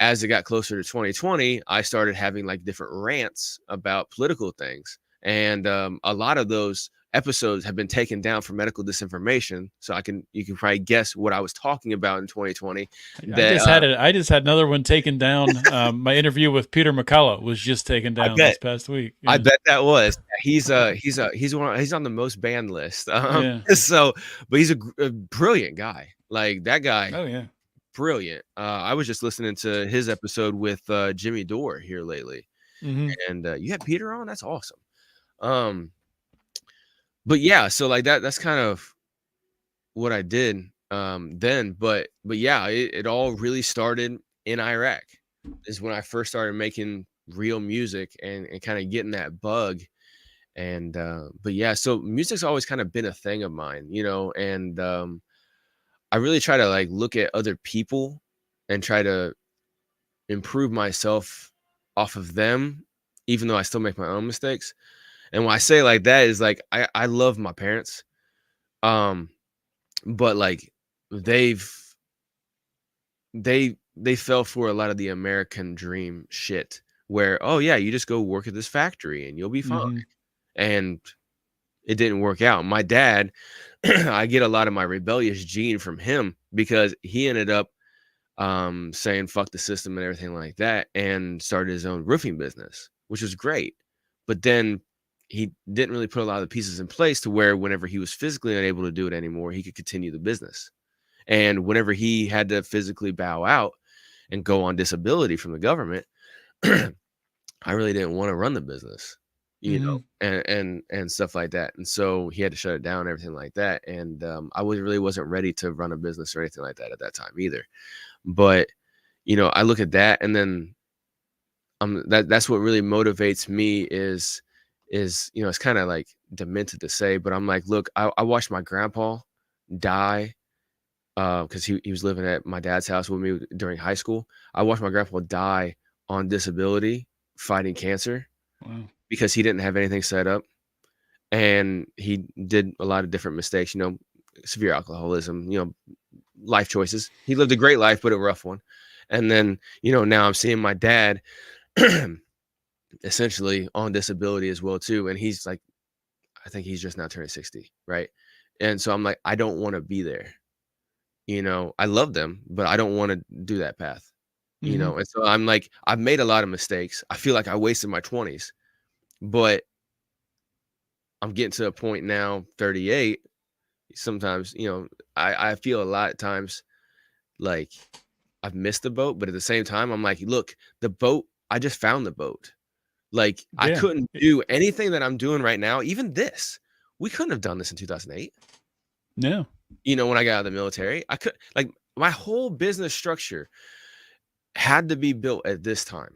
[SPEAKER 3] as it got closer to 2020, I started having like different rants about political things, and a lot of those episodes have been taken down for medical disinformation. So you can probably guess what I was talking about in 2020.
[SPEAKER 2] I just had another one taken down. My interview with Peter McCullough was just taken down this past week. Yeah.
[SPEAKER 3] I bet that was. He's on the most banned list. So, but he's a brilliant guy. Like that guy.
[SPEAKER 2] Oh yeah.
[SPEAKER 3] Brilliant. I was just listening to his episode with Jimmy Dore here lately. And you had Peter on. That's awesome. But yeah, so like that's kind of what I did then. But yeah, it all really started in Iraq. Is when I first started making real music and kind of getting that bug. And but yeah, so music's always kind of been a thing of mine, and I really try to like look at other people and try to improve myself off of them, even though I still make my own mistakes. And when I say like that is like, I love my parents. But like they fell for a lot of the American dream shit where, oh yeah, you just go work at this factory and you'll be fine.
[SPEAKER 2] Mm-hmm.
[SPEAKER 3] And it didn't work out. My dad, I get a lot of my rebellious gene from him because he ended up saying fuck the system and everything like that and started his own roofing business, which was great. But then he didn't really put a lot of the pieces in place to where whenever he was physically unable to do it anymore, he could continue the business. And whenever he had to physically bow out and go on disability from the government, I really didn't want to run the business, you know, and stuff like that. And so he had to shut it down, everything like that. And I really wasn't ready to run a business or anything like that at that time either. But, you know, I look at that and then that's what really motivates me is, you know, it's kind of like demented to say, but I'm like, look, I watched my grandpa die because he was living at my dad's house with me during high school. I watched my grandpa die on disability fighting cancer.
[SPEAKER 2] Wow.
[SPEAKER 3] Because he didn't have anything set up and he did a lot of different mistakes, you know, severe alcoholism, you know, life choices. He lived a great life, but a rough one. And then, you know, now I'm seeing my dad essentially on disability as well too. And he's like, I think he's just now turning 60. Right. And so I'm like, I don't want to be there. You know, I love them, but I don't want to do that path, you know? And so I'm like, I've made a lot of mistakes. I feel like I wasted my 20s, but I'm getting to a point now, 38. Sometimes, you know, I feel a lot of times like I've missed the boat, but at the same time, I'm like, look, the boat, I just found the boat. Like I couldn't do anything that I'm doing right now. Even this, we couldn't have done this in 2008.
[SPEAKER 2] No.
[SPEAKER 3] You know, when I got out of the military, I could like my whole business structure had to be built at this time.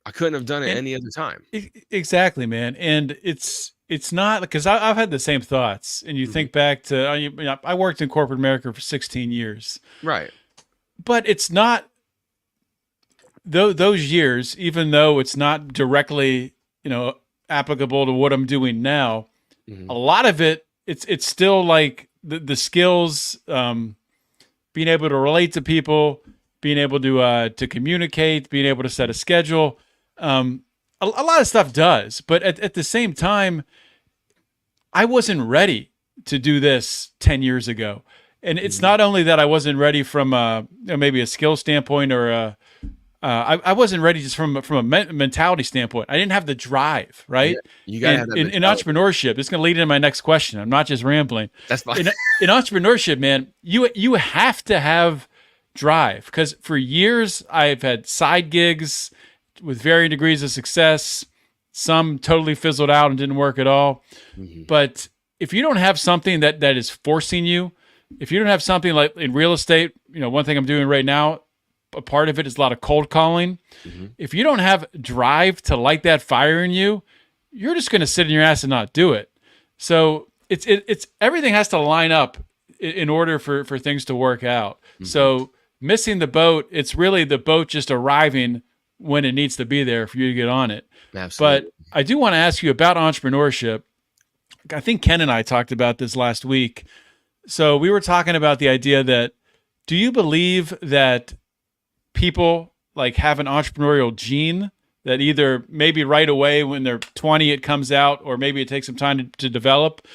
[SPEAKER 3] I couldn't have done it any other time.
[SPEAKER 2] Exactly, man. And it's not because I've had the same thoughts. And you think back to, I worked in corporate America for 16 years.
[SPEAKER 3] Right.
[SPEAKER 2] But it's not those years, even though it's not directly, you know, applicable to what I'm doing now, a lot of it, it's still like the skills, being able to relate to people, being able to communicate, being able to set a schedule. A lot of stuff does, but at the same time, I wasn't ready to do this 10 years ago. And it's not only that I wasn't ready from maybe a skill standpoint or I wasn't ready just from a mentality standpoint. I didn't have the drive, right?
[SPEAKER 3] Yeah, you gotta have that
[SPEAKER 2] in entrepreneurship, it's going to lead into my next question. I'm not just rambling.
[SPEAKER 3] That's fine.
[SPEAKER 2] In entrepreneurship, man, you have to have drive because for years I've had side gigs with varying degrees of success. Some totally fizzled out and didn't work at all. But if you don't have something that is forcing you, if you don't have something like in real estate, you know, one thing I'm doing right now, a part of it is a lot of cold calling. If you don't have drive to light that fire in you, you're just going to sit in your ass and not do it. So it's everything has to line up in order for things to work out. So missing the boat, it's really the boat just arriving when it needs to be there for you to get on it.
[SPEAKER 3] Absolutely.
[SPEAKER 2] But I do want to ask you about entrepreneurship. I think Ken and I talked about this last week. So we were talking about the idea that, do you believe that people like have an entrepreneurial gene that either maybe right away when they're 20 it comes out, or maybe it takes some time to develop?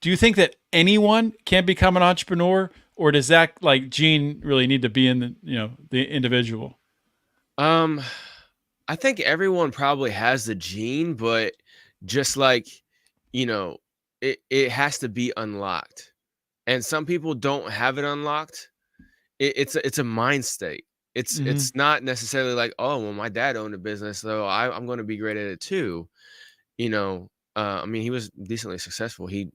[SPEAKER 2] Do you think that anyone can become an entrepreneur, or does that like gene really need to be in the, you know, the individual?
[SPEAKER 3] I think everyone probably has the gene, but just like, you know, it has to be unlocked. And some people don't have it unlocked. It's a mind state. It's not necessarily like, oh, well, my dad owned a business, so I'm going to be great at it too. You know, I mean, he was decently successful. He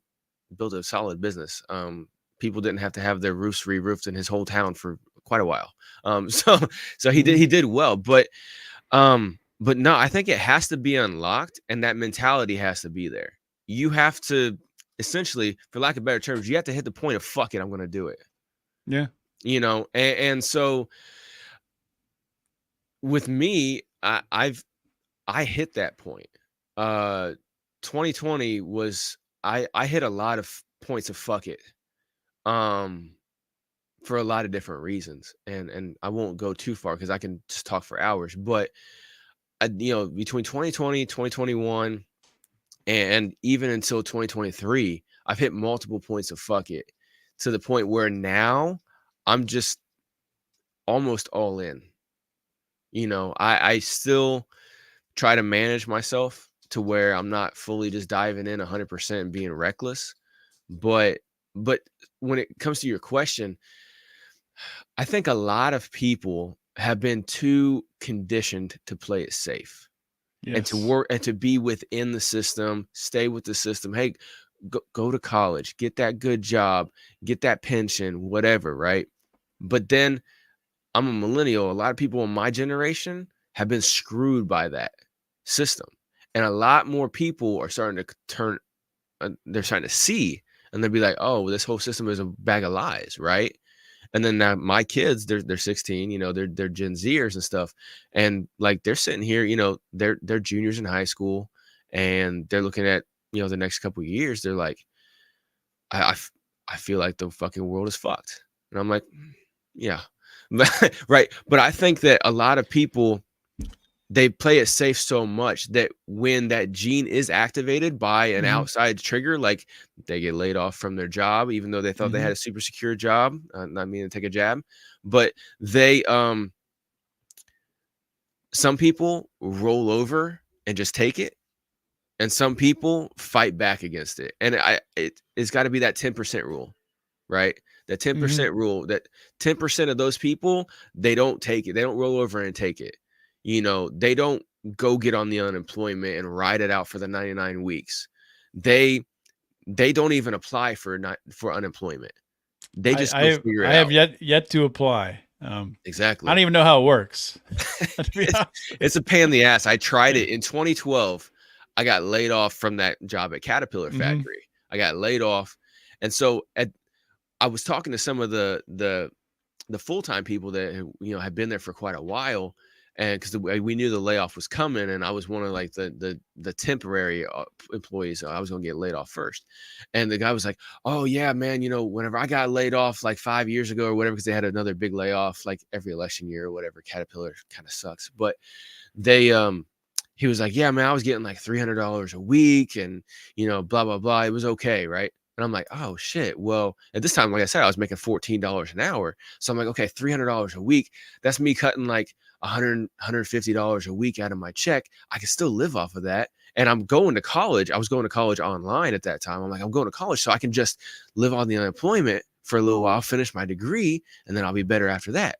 [SPEAKER 3] built a solid business. People didn't have to have their roofs re-roofed in his whole town for quite a while. So he did well, but no, I think it has to be unlocked, and that mentality has to be there. You have to essentially, for lack of better terms, you have to hit the point of fuck it, I'm going to do it.
[SPEAKER 2] Yeah.
[SPEAKER 3] You know, and so with me, I hit that point. 2020 was I hit a lot of points of fuck it. For a lot of different reasons. And I won't go too far because I can just talk for hours. But between 2020, 2021, and even until 2023, I've hit multiple points of fuck it, to the point where now I'm just almost all in. I still try to manage myself to where I'm not fully just diving in 100% and being reckless. But when it comes to your question, I think a lot of people have been too conditioned to play it safe.
[SPEAKER 2] Yes.
[SPEAKER 3] And to work and to be within the system, stay with the system. Hey, go to college, get that good job, get that pension, whatever, right? But then I'm a millennial. A lot of people in my generation have been screwed by that system. And a lot more people are starting to turn, they're starting to see, and they'll be like, oh, this whole system is a bag of lies, right? And then now my kids, they're 16, they're Gen Zers and stuff. And like, they're sitting here, they're juniors in high school, and they're looking at, the next couple of years. They're like, I feel like the fucking world is fucked. And I'm like, yeah, right. But I think that a lot of people, they play it safe so much that when that gene is activated by an outside trigger, like they get laid off from their job, even though they thought they had a super secure job, not meaning to take a jab, but they, some people roll over and just take it. And some people fight back against it. And it's got to be that 10% rule, right? That 10% rule, that 10% of those people, they don't take it. They don't roll over and take it. They don't go get on the unemployment and ride it out for the 99 weeks. They don't even apply for unemployment. They just figure it out.
[SPEAKER 2] I have yet to apply.
[SPEAKER 3] Exactly.
[SPEAKER 2] I don't even know how it works.
[SPEAKER 3] It's a pain in the ass. I tried it in 2012. I got laid off from that job at Caterpillar factory. I got laid off. And so I was talking to some of the full-time people that, had been there for quite a while. And because we knew the layoff was coming, and I was one of like the temporary employees. I was going to get laid off first. And the guy was like, oh yeah, man, whenever I got laid off like 5 years ago or whatever, because they had another big layoff like every election year or whatever. Caterpillar kind of sucks. But he was like, yeah, man, I was getting like $300 a week and, blah, blah, blah. It was okay. Right. And I'm like, oh shit. Well, at this time, like I said, I was making $14 an hour. So I'm like, okay, $300 a week. That's me cutting like $150 a week out of my check. I can still live off of that. And I'm going to college. I was going to college online at that time. I'm like, I'm going to college so I can just live on the unemployment for a little while, finish my degree, and then I'll be better after that.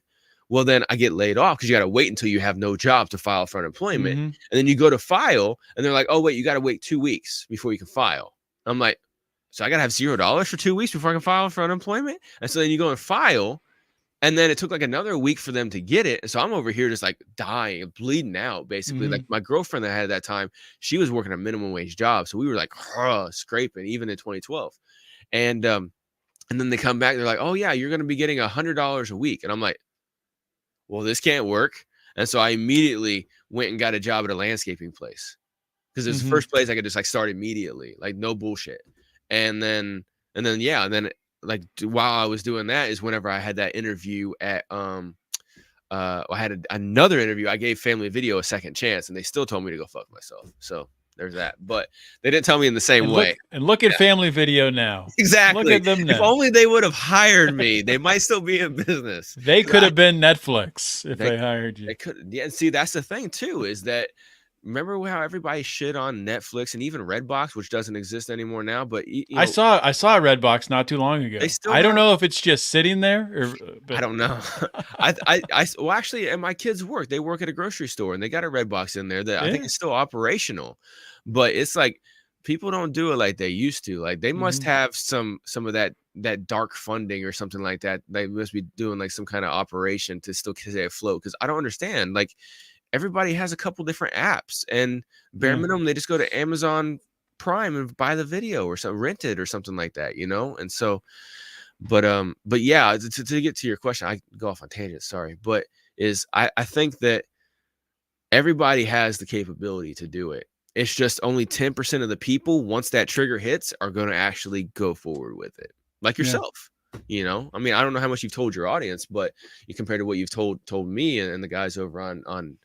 [SPEAKER 3] Well, then I get laid off because you got to wait until you have no job to file for unemployment. And then you go to file and they're like, oh, wait, you got to wait 2 weeks before you can file. I'm like, so I got to have $0 for 2 weeks before I can file for unemployment? And so then you go and file. And then it took like another week for them to get it. And so I'm over here just like dying, bleeding out, basically. Like my girlfriend that I had at that time, she was working a minimum wage job. So we were like scraping even in 2012. And then they come back. They're like, oh, yeah, you're going to be getting $100 a week. And I'm like, well, this can't work. And so I immediately went and got a job at a landscaping place because it was the first place I could just like start immediately, like no bullshit. And then like while I was doing that is whenever I had that interview at, I had another interview. I gave Family Video a second chance and they still told me to go fuck myself. So there's that, but they didn't tell me in the same way.
[SPEAKER 2] Look at Family Video now.
[SPEAKER 3] Exactly.
[SPEAKER 2] Look at them now.
[SPEAKER 3] If only they would have hired me, they might still be in business.
[SPEAKER 2] They could have been Netflix if they hired you.
[SPEAKER 3] They could. Yeah. And see, that's the thing too, is that remember how everybody shit on Netflix and even Redbox, which doesn't exist anymore now. But
[SPEAKER 2] I saw Redbox not too long ago. I don't know if it's just sitting there or
[SPEAKER 3] I don't know. Well, actually, at my kids' work, they work at a grocery store and they got a Redbox in there that I think is still operational. But it's like people don't do it like they used to. Like they must have some of that dark funding or something like that. They must be doing like some kind of operation to still stay afloat. Because I don't understand. Like everybody has a couple different apps, and bare minimum they just go to Amazon Prime and buy the video or something, rent it or something like that, And so, but yeah, to get to your question, I go off on tangents. Sorry, but I think that everybody has the capability to do it. It's just only 10% of the people, once that trigger hits, are going to actually go forward with it. Like
[SPEAKER 2] Yeah.
[SPEAKER 3] yourself, I mean, I don't know how much you've told your audience, but you compared to what you've told me and the guys over on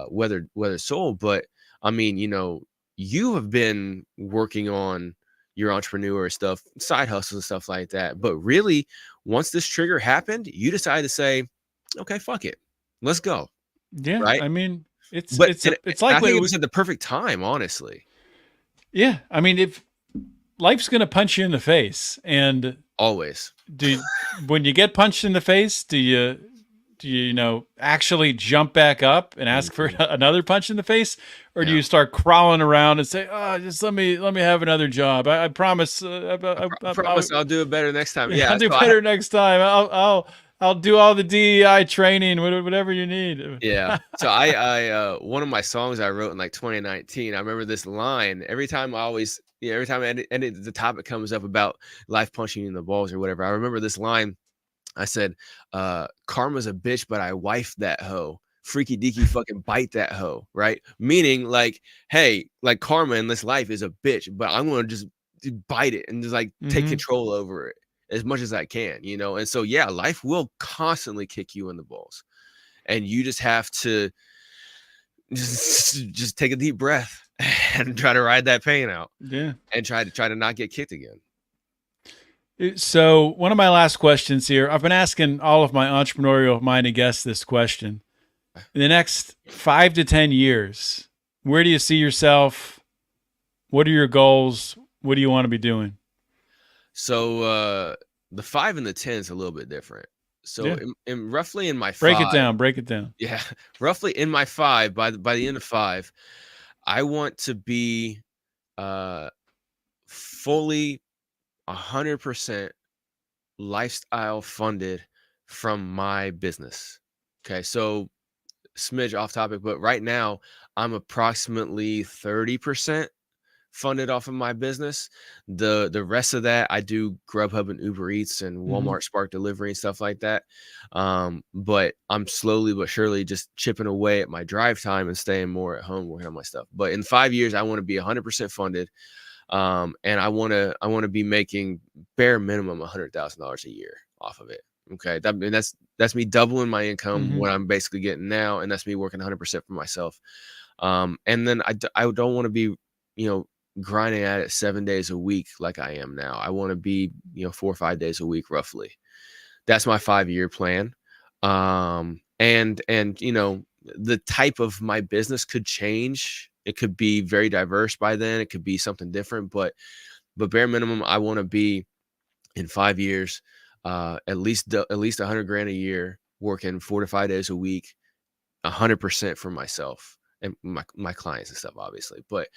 [SPEAKER 3] Weather Soul. But I mean, you have been working on your entrepreneur stuff, side hustles and stuff like that. But really, once this trigger happened, you decided to say, okay, fuck it. Let's go.
[SPEAKER 2] Yeah.
[SPEAKER 3] Right.
[SPEAKER 2] I mean, it's
[SPEAKER 3] But
[SPEAKER 2] it's like
[SPEAKER 3] I think it was at the perfect time, honestly.
[SPEAKER 2] Yeah. I mean, if life's going to punch you in the face, and
[SPEAKER 3] Always.
[SPEAKER 2] when you get punched in the face, do you actually jump back up and ask for another punch in the face, or do you start crawling around and say, "Oh, just let me have another job. I promise. I
[SPEAKER 3] promise I'll do it better next time."
[SPEAKER 2] Yeah, I'll do better next time. I'll do all the DEI training, whatever you need.
[SPEAKER 3] Yeah. So I one of my songs I wrote in like 2019. I remember this line every time. Every time the topic comes up about life punching you in the balls or whatever. I remember this line. I said, karma's a bitch, but I wifed that hoe. Freaky deaky fucking bite that hoe, right? Meaning like, hey, like karma in this life is a bitch, but I'm going to just bite it and just like take control over it as much as I can, And so, yeah, life will constantly kick you in the balls, and you just have to just take a deep breath and try to ride that pain out.
[SPEAKER 2] Yeah.
[SPEAKER 3] And try to not get kicked again.
[SPEAKER 2] So one of my last questions here, I've been asking all of my entrepreneurial-minded guests this question. In the next 5 to 10 years, where do you see yourself? What are your goals? What do you want to be doing?
[SPEAKER 3] So the 5 and the 10 is a little bit different. So roughly in my 5,
[SPEAKER 2] break it down.
[SPEAKER 3] Yeah, roughly in my 5, by the end of 5, I want to be fully 100% lifestyle funded from my business. Okay, so smidge off topic, but right now I'm approximately 30% funded off of my business. The rest of that I do Grubhub and Uber Eats and Walmart Spark Delivery and stuff like that. But I'm slowly but surely just chipping away at my drive time and staying more at home working on my stuff. But in 5 years, I want to be 100% funded. And I want to be making bare minimum $100,000 a year off of it. Okay. That's me doubling my income, what I'm basically getting now. And that's me working 100% for myself. And then I don't want to be, grinding at it 7 days a week like I am now. I want to be, 4 or 5 days a week, roughly. That's my 5-year plan. And the type of my business could change. It could be very diverse by then. It could be something different, but bare minimum, I want to be in 5 years, at least $100,000 a year, working 4 to 5 days a week, 100% for myself and my clients and stuff, obviously. But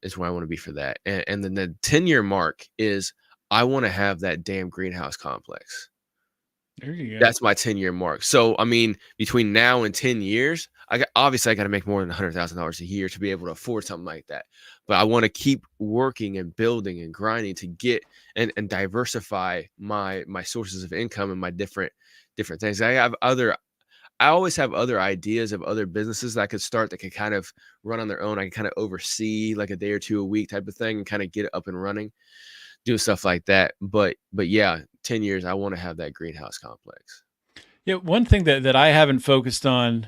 [SPEAKER 3] it's where I want to be for that. And then the 10-year mark is I want to have that damn greenhouse complex.
[SPEAKER 2] There you go.
[SPEAKER 3] That's my 10-year mark. So, I mean, between now and 10 years, I got to make more than $100,000 a year to be able to afford something like that. But I want to keep working and building and grinding to get and diversify my sources of income and my different things. I always have other ideas of other businesses that I could start that could kind of run on their own. I can kind of oversee like a day or two a week type of thing and kind of get it up and running, do stuff like that. But yeah, 10 years, I want to have that greenhouse complex.
[SPEAKER 2] Yeah. One thing that I haven't focused on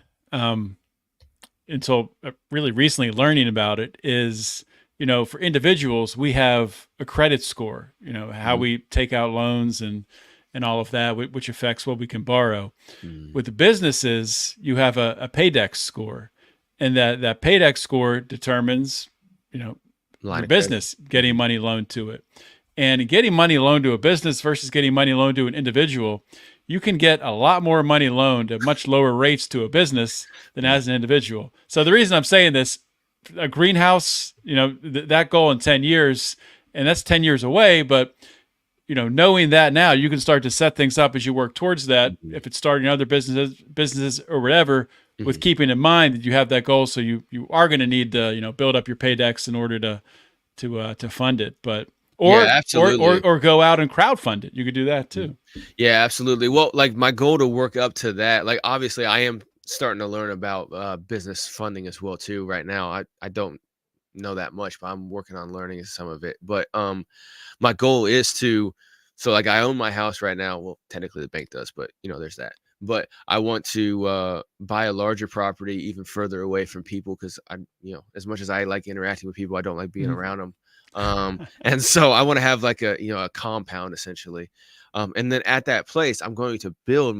[SPEAKER 2] until really recently learning about it is, for individuals, we have a credit score, how we take out loans and all of that, which affects what we can borrow. With the businesses, you have a Paydex score, and that Paydex score determines, your business getting money loaned to it. And getting money loaned to a business versus getting money loaned to an individual, you can get a lot more money loaned at much lower rates to a business than as an individual. So the reason I'm saying this, a greenhouse, that goal in 10 years, and that's 10 years away, but knowing that now, you can start to set things up as you work towards that. If it's starting other businesses or whatever, with keeping in mind that you have that goal. So you are going to need to, build up your Paydex in order to fund it. But or go out and crowdfund it. You could do that too.
[SPEAKER 3] Yeah, absolutely. Well, like my goal to work up to that, like obviously I am starting to learn about business funding as well too. Right now, I don't know that much, but I'm working on learning some of it. But my goal is to, so like I own my house right now. Well, technically the bank does, but there's that. But I want to buy a larger property even further away from people, because as much as I like interacting with people, I don't like being around them. And so I want to have like a compound essentially. And then at that place, I'm going to build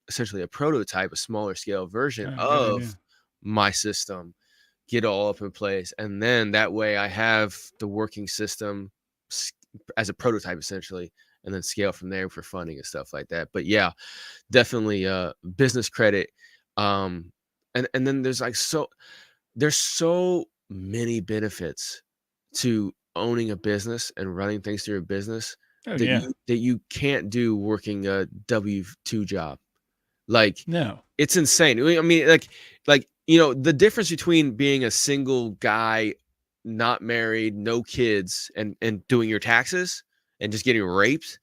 [SPEAKER 3] essentially a prototype, a smaller scale version of my system, get it all up in place. And then that way I have the working system as a prototype essentially, and then scale from there for funding and stuff like that. But yeah, definitely business credit. And then there's so many benefits to owning a business and running things through a business that you can't do working a W-2 job. Like,
[SPEAKER 2] no,
[SPEAKER 3] it's insane. I mean, like the difference between being a single guy, not married, no kids, and doing your taxes and just getting raped,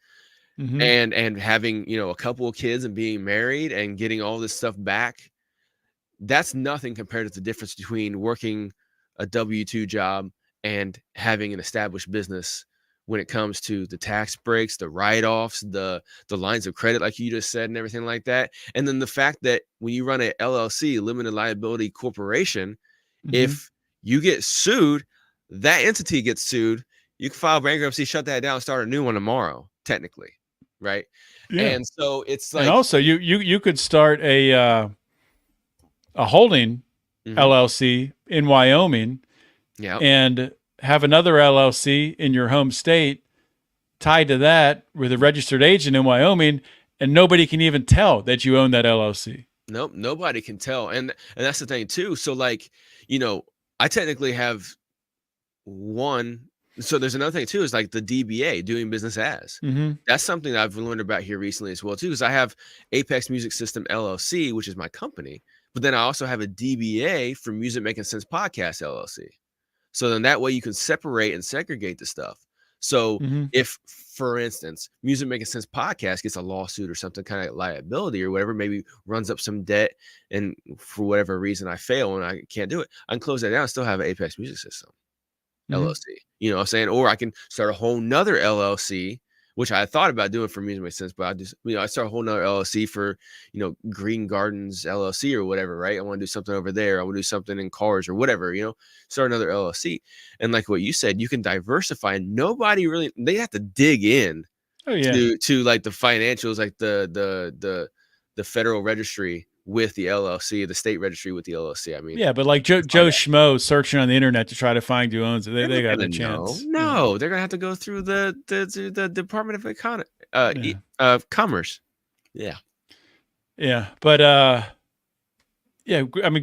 [SPEAKER 3] and having a couple of kids and being married and getting all this stuff back, that's nothing compared to the difference between working a W-2 job and having an established business when it comes to the tax breaks, the write-offs, the lines of credit, like you just said, and everything like that. And then the fact that when you run a LLC, limited liability corporation, if you get sued, that entity gets sued. You can file bankruptcy, shut that down, start a new one tomorrow, technically, right? Yeah. And so it's like,
[SPEAKER 2] and also you could start a holding LLC in Wyoming, and have another LLC in your home state tied to that with a registered agent in Wyoming, and nobody can even tell that you own that LLC.
[SPEAKER 3] Nope, nobody can tell. And that's the thing too. So like, I technically have one. So there's another thing too, is like the DBA, doing business as. That's something that I've learned about here recently as well too, because I have Apex Music System LLC, which is my company, but then I also have a DBA for Makin Cents Podcast LLC. So then that way you can separate and segregate the stuff. So if, for instance, Makin Cents Podcast gets a lawsuit or something kind of liability or whatever, maybe runs up some debt, and for whatever reason I fail and I can't do it, I can close that down and still have an Apex Music System LLC. You know what I'm saying? Or I can start a whole nother LLC, which I thought about doing for Makin Cents, but I just, I start a whole nother LLC for, Green Gardens LLC or whatever, right? I want to do something over there. I want to do something in cars or whatever, start another LLC. And like what you said, you can diversify, and nobody really, they have to dig in to like the financials, like the federal registry with the LLC, the state registry with the LLC. I mean,
[SPEAKER 2] yeah, but like Joe Schmo searching on the internet to try to find who owns it, they got a chance.
[SPEAKER 3] No, they're gonna have to go through the Department of Commerce. Yeah,
[SPEAKER 2] but I mean,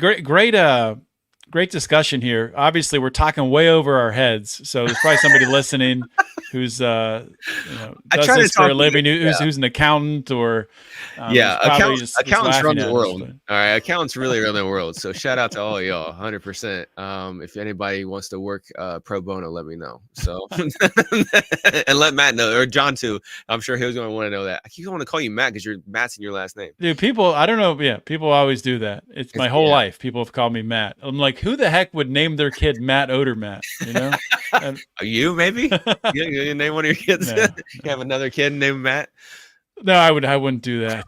[SPEAKER 2] great discussion here. Obviously, we're talking way over our heads, so there's probably somebody listening who's does this for a living, who's an accountant or
[SPEAKER 3] accountants run the world. All right, accountants really run the world. So shout out to all y'all, 100%. If anybody wants to work pro bono, let me know. So and let Matt know, or John too. I'm sure he was going to want to know that. I keep wanting to call you Matt because Matt's in your last name.
[SPEAKER 2] Dude, people, I don't know. Yeah, people always do that. It's my whole life. People have called me Matt. I'm like, who the heck would name their kid Matt Odermatt? And,
[SPEAKER 3] are you maybe? You name one of your kids? No. You have another kid named Matt?
[SPEAKER 2] No, I wouldn't do that.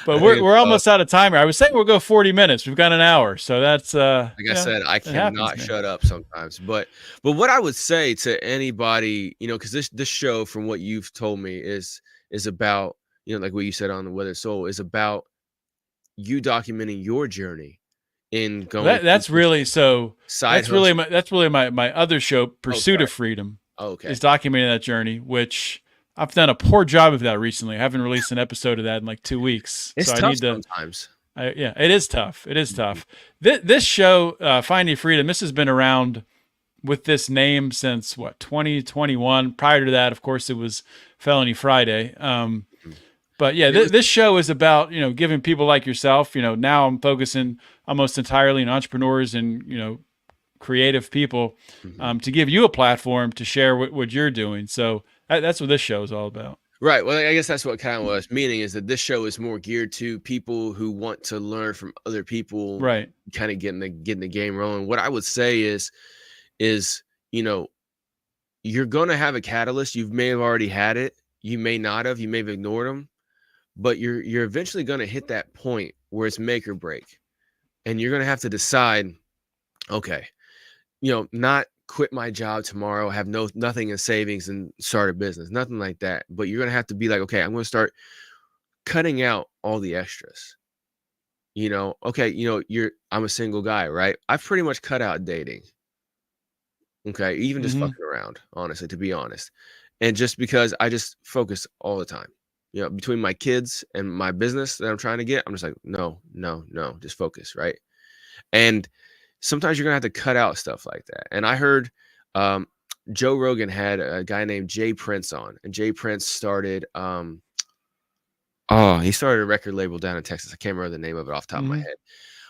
[SPEAKER 2] But we're almost out of time here. I was saying we'll go 40 minutes. We've got an hour, so that's
[SPEAKER 3] like I said, I cannot shut up sometimes. But what I would say to anybody, because this show, from what you've told me, is about, like what you said on the Weather Soul, is about you documenting your journey in going.
[SPEAKER 2] That's really my other show, Pursuit of Freedom. Is documenting that journey, which I've done a poor job of that recently. I haven't released an episode of that in like 2 weeks.
[SPEAKER 3] It's tough sometimes.
[SPEAKER 2] It is tough. It is tough. This show, Finding Freedom, this has been around with this name since 2021. Prior to that, of course, it was Felony Friday. But yeah, this show is about, giving people like yourself, now I'm focusing almost entirely on entrepreneurs and, creative people, to give you a platform to share what you're doing. So that's what this show is all about.
[SPEAKER 3] Right. Well, I guess that's what kind of what I was meaning, is that this show is more geared to people who want to learn from other people,
[SPEAKER 2] Right.
[SPEAKER 3] kind of getting the game rolling. What I would say is, you know, you're going to have a catalyst. You may have already had it. You may not have. You may have ignored them, but you're eventually going to hit that point where it's make or break, and you're going to have to decide, okay, not quit my job tomorrow, have nothing in savings and start a business, nothing like that. But you're going to have to be like, okay, I'm going to start cutting out all the extras. Okay, I'm a single guy, right? I've pretty much cut out dating. Okay, even just fucking around, honestly, to be honest. And just because I just focus all the time, between my kids and my business that I'm trying to get, I'm just like, no, just focus, right? And sometimes you're gonna have to cut out stuff like that. And I heard Joe Rogan had a guy named Jay Prince on, and Jay Prince started he started a record label down in Texas. I can't remember the name of it off the top of my head,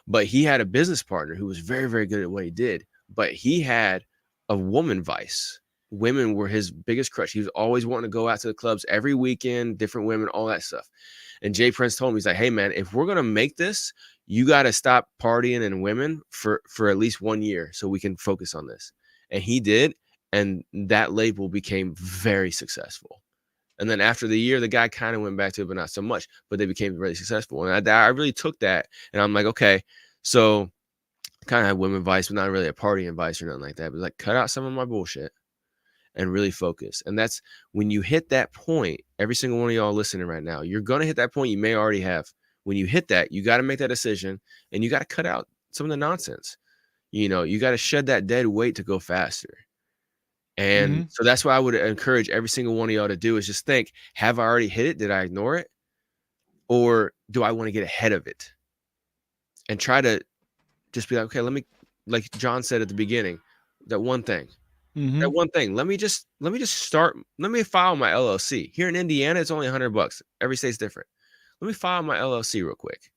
[SPEAKER 3] but he had a business partner who was very, very good at what he did. But he had a woman vice. Women were his biggest crush. He was always wanting to go out to the clubs every weekend, different women, all that stuff. And Jay Prince told me, he's like, hey man, if we're gonna make this, you got to stop partying and women for at least 1 year so we can focus on this. And he did, and that label became very successful. And then after the year, the guy kind of went back to it, but not so much. But they became really successful. And I really took that, and I'm like, okay, so kind of have women vice, but not really a partying vice or nothing like that. But like, cut out some of my bullshit and really focus. And that's when you hit that point. Every single one of y'all listening right now, you're gonna hit that point. You may already have. When you hit that, you got to make that decision, and you got to cut out some of the nonsense. You got to shed that dead weight to go faster. And so that's what I would encourage every single one of y'all to do, is just think, have I already hit it? Did I ignore it? Or do I want to get ahead of it? And try to just be like, okay, let me, like John said at the beginning, that one thing. That one thing. Let me just start. Let me file my LLC. Here in Indiana, it's only $100. Every state's different. Let me file my LLC real quick.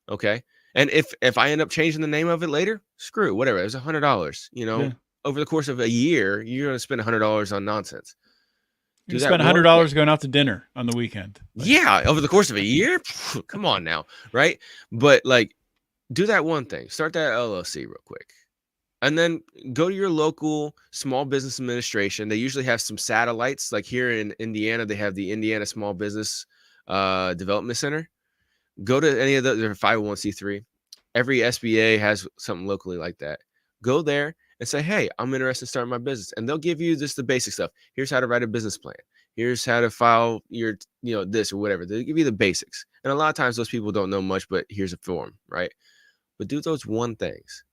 [SPEAKER 3] Okay. And if I end up changing the name of it later, screw it, whatever. It was $100. Over the course of a year, you're going to spend $100 on nonsense.
[SPEAKER 2] You spend $100 going out to dinner on the weekend.
[SPEAKER 3] Yeah. Over the course of a year. Come on now. Right. But like, do that one thing. Start that LLC real quick. And then go to your local small business administration. They usually have some satellites. Like here in Indiana, they have the Indiana Small Business Development Center. Go to any of those. They're 501c3. Every SBA has something locally like that. Go there and say, hey, I'm interested in starting my business. And they'll give you just the basic stuff. Here's how to write a business plan. Here's how to file your, this or whatever. They'll give you the basics. And a lot of times those people don't know much, but here's a form, right? But do those one things.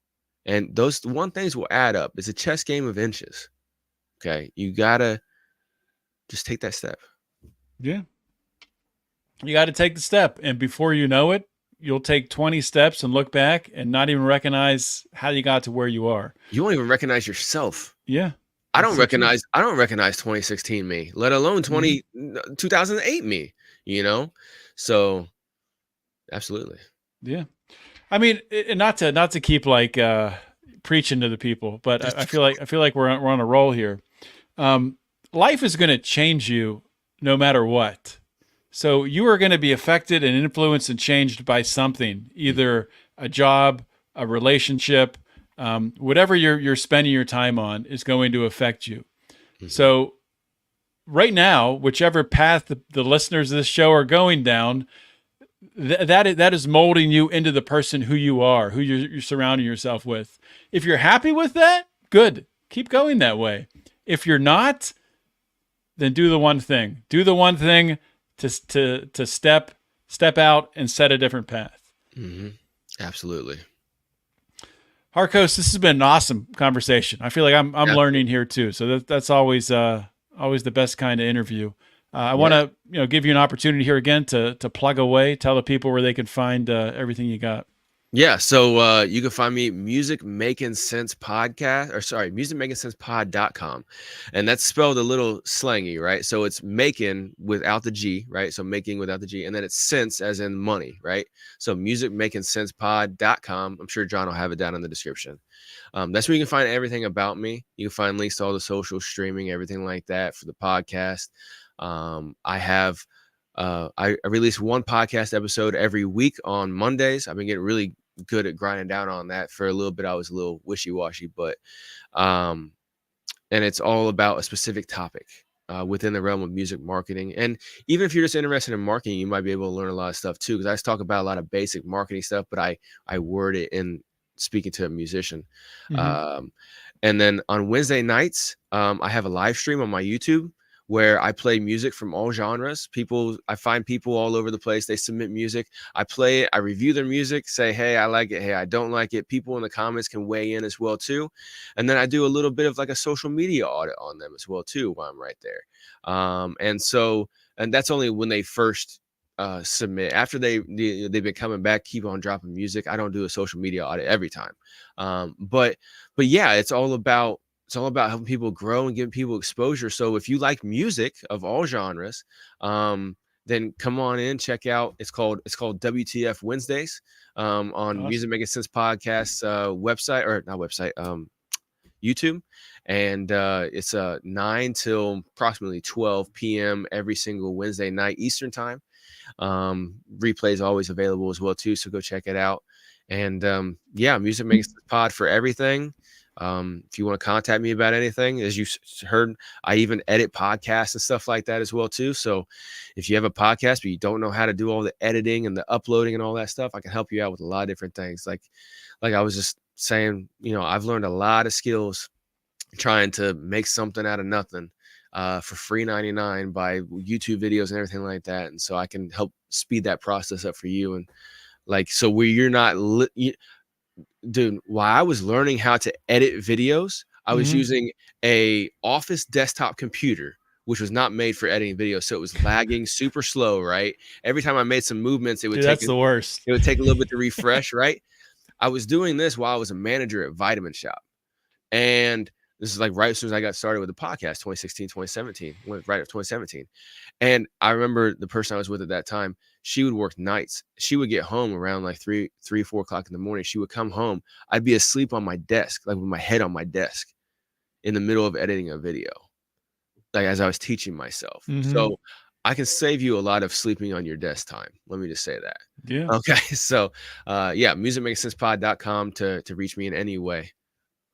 [SPEAKER 3] And those one things will add up. It's a chess game of inches. Okay. You got to just take that step.
[SPEAKER 2] Yeah. You got to take the step. And before you know it, you'll take 20 steps and look back and not even recognize how you got to where you are.
[SPEAKER 3] You won't even recognize yourself.
[SPEAKER 2] Yeah.
[SPEAKER 3] I don't recognize 2016 me, let alone 2008 me, So absolutely.
[SPEAKER 2] Yeah. I mean, not to keep like preaching to the people, but I feel like we're on a roll here. Life is going to change you no matter what. So you are going to be affected and influenced and changed by something, either a job, a relationship, whatever you're spending your time on is going to affect you. Mm-hmm. So right now, whichever path the listeners of this show are going down, that is molding you into the person who you are, who you're surrounding yourself with. If you're happy with that, good. Keep going that way. If you're not, then do the one thing. Do the one thing to step out and set a different path.
[SPEAKER 3] Mm-hmm. Absolutely.
[SPEAKER 2] Harkos, this has been an awesome conversation. I feel like I'm learning here too. So that's always the best kind of interview. I want to give you an opportunity here again to plug away, tell the people where they can find everything you got.
[SPEAKER 3] Yeah, so you can find me Makin Cents Podcast, musicmakincentsepod.com. And that's spelled a little slangy, right? So it's making without the G, right? So making without the G, and then it's cents as in money, right? So musicmakincentsepod.com. I'm sure John will have it down in the description. That's where you can find everything about me. You can find links to all the social streaming, everything like that for the podcast. I have I release one podcast episode every week on Mondays. I've been getting really good at grinding down on that. For a little bit, I was a little wishy-washy, but and it's all about a specific topic within the realm of music marketing. And even if you're just interested in marketing, you might be able to learn a lot of stuff too, because I just talk about a lot of basic marketing stuff, but I word it in speaking to a musician. And then on Wednesday nights, I have a live stream on my YouTube where I play music from all genres. I find people all over the place. They submit music. I play it. I review their music, say, hey, I like it. Hey, I don't like it. People in the comments can weigh in as well too. And then I do a little bit of like a social media audit on them as well too while I'm right there. And that's only when they first submit. After they've been coming back, keep on dropping music, I don't do a social media audit every time. But yeah, it's all about helping people grow and giving people exposure. So if you like music of all genres, then come on in, check out. It's called WTF Wednesdays on
[SPEAKER 2] Awesome.
[SPEAKER 3] Music Makin Cents Podcast website, or not website, YouTube. And it's 9 till approximately 12 p.m. every single Wednesday night Eastern time. Replay is always available as well too, so go check it out. And yeah, Music Makin Cents Pod for everything. If you want to contact me about anything, as you heard, I even edit podcasts and stuff like that as well too. So if you have a podcast but you don't know how to do all the editing and the uploading and all that stuff, I can help you out with a lot of different things. Like I was just saying, I've learned a lot of skills trying to make something out of nothing for free 99 by YouTube videos and everything like that. And so I can help speed that process up for you. And so where you're not dude, while I was learning how to edit videos, I was using a office desktop computer, which was not made for editing videos. So it was lagging super slow, right? Every time I made some movements,
[SPEAKER 2] that's the worst.
[SPEAKER 3] It would take a little bit to refresh, right? I was doing this while I was a manager at Vitamin Shop. And this is like right as soon as I got started with the podcast, 2016, 2017, right after 2017. And I remember the person I was with at that time, she would work nights. She would get home around like 4 o'clock in the morning. She would come home. I'd be asleep on my desk, like with my head on my desk in the middle of editing a video, like as I was teaching myself. So I can save you a lot of sleeping on your desk time. Let me just say that.
[SPEAKER 2] Yeah.
[SPEAKER 3] Okay. So yeah, musicmakinsensepod.com to reach me in any way.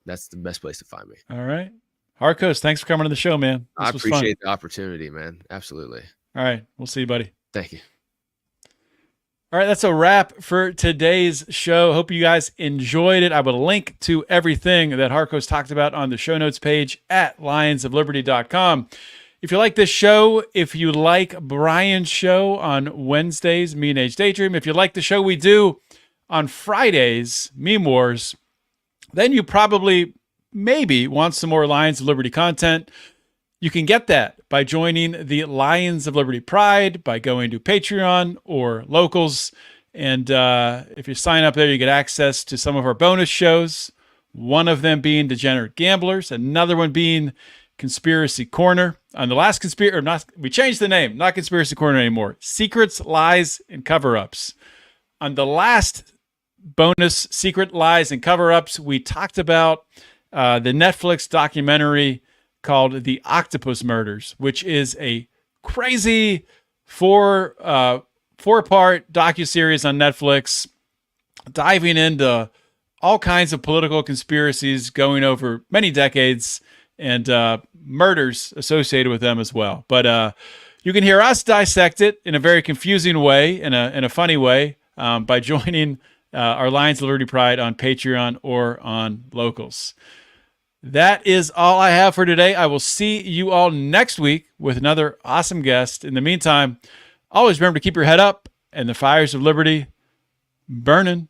[SPEAKER 3] That's the best place to find me.
[SPEAKER 2] All right. Harkos, thanks for coming to the show, man.
[SPEAKER 3] I appreciate the opportunity, man. Absolutely.
[SPEAKER 2] All right. We'll see you, buddy.
[SPEAKER 3] Thank you.
[SPEAKER 2] All right. That's a wrap for today's show. Hope you guys enjoyed it. I will link to everything that Harkos talked about on the show notes page at lionsofliberty.com. If you like this show, if you like Brian's show on Wednesdays, Me and Age Daydream, if you like the show we do on Fridays, Meme Wars, then you probably maybe want some more Lions of Liberty content. You can get that by joining the Lions of Liberty Pride by going to Patreon or Locals. And if you sign up there, you get access to some of our bonus shows, one of them being Degenerate Gamblers, another one being Conspiracy Corner. On the last we changed the name, not Conspiracy Corner anymore. Secrets, Lies, and Cover-Ups. On the last bonus Secret, Lies, and Cover-Ups, we talked about the Netflix documentary called The Octopus Murders, which is a crazy four-part docuseries on Netflix, diving into all kinds of political conspiracies going over many decades and murders associated with them as well. But you can hear us dissect it in a very confusing way, in a funny way, by joining our Lions of Liberty Pride on Patreon or on Locals. That is all I have for today. I will see you all next week with another awesome guest. In the meantime, always remember to keep your head up and the fires of liberty burning.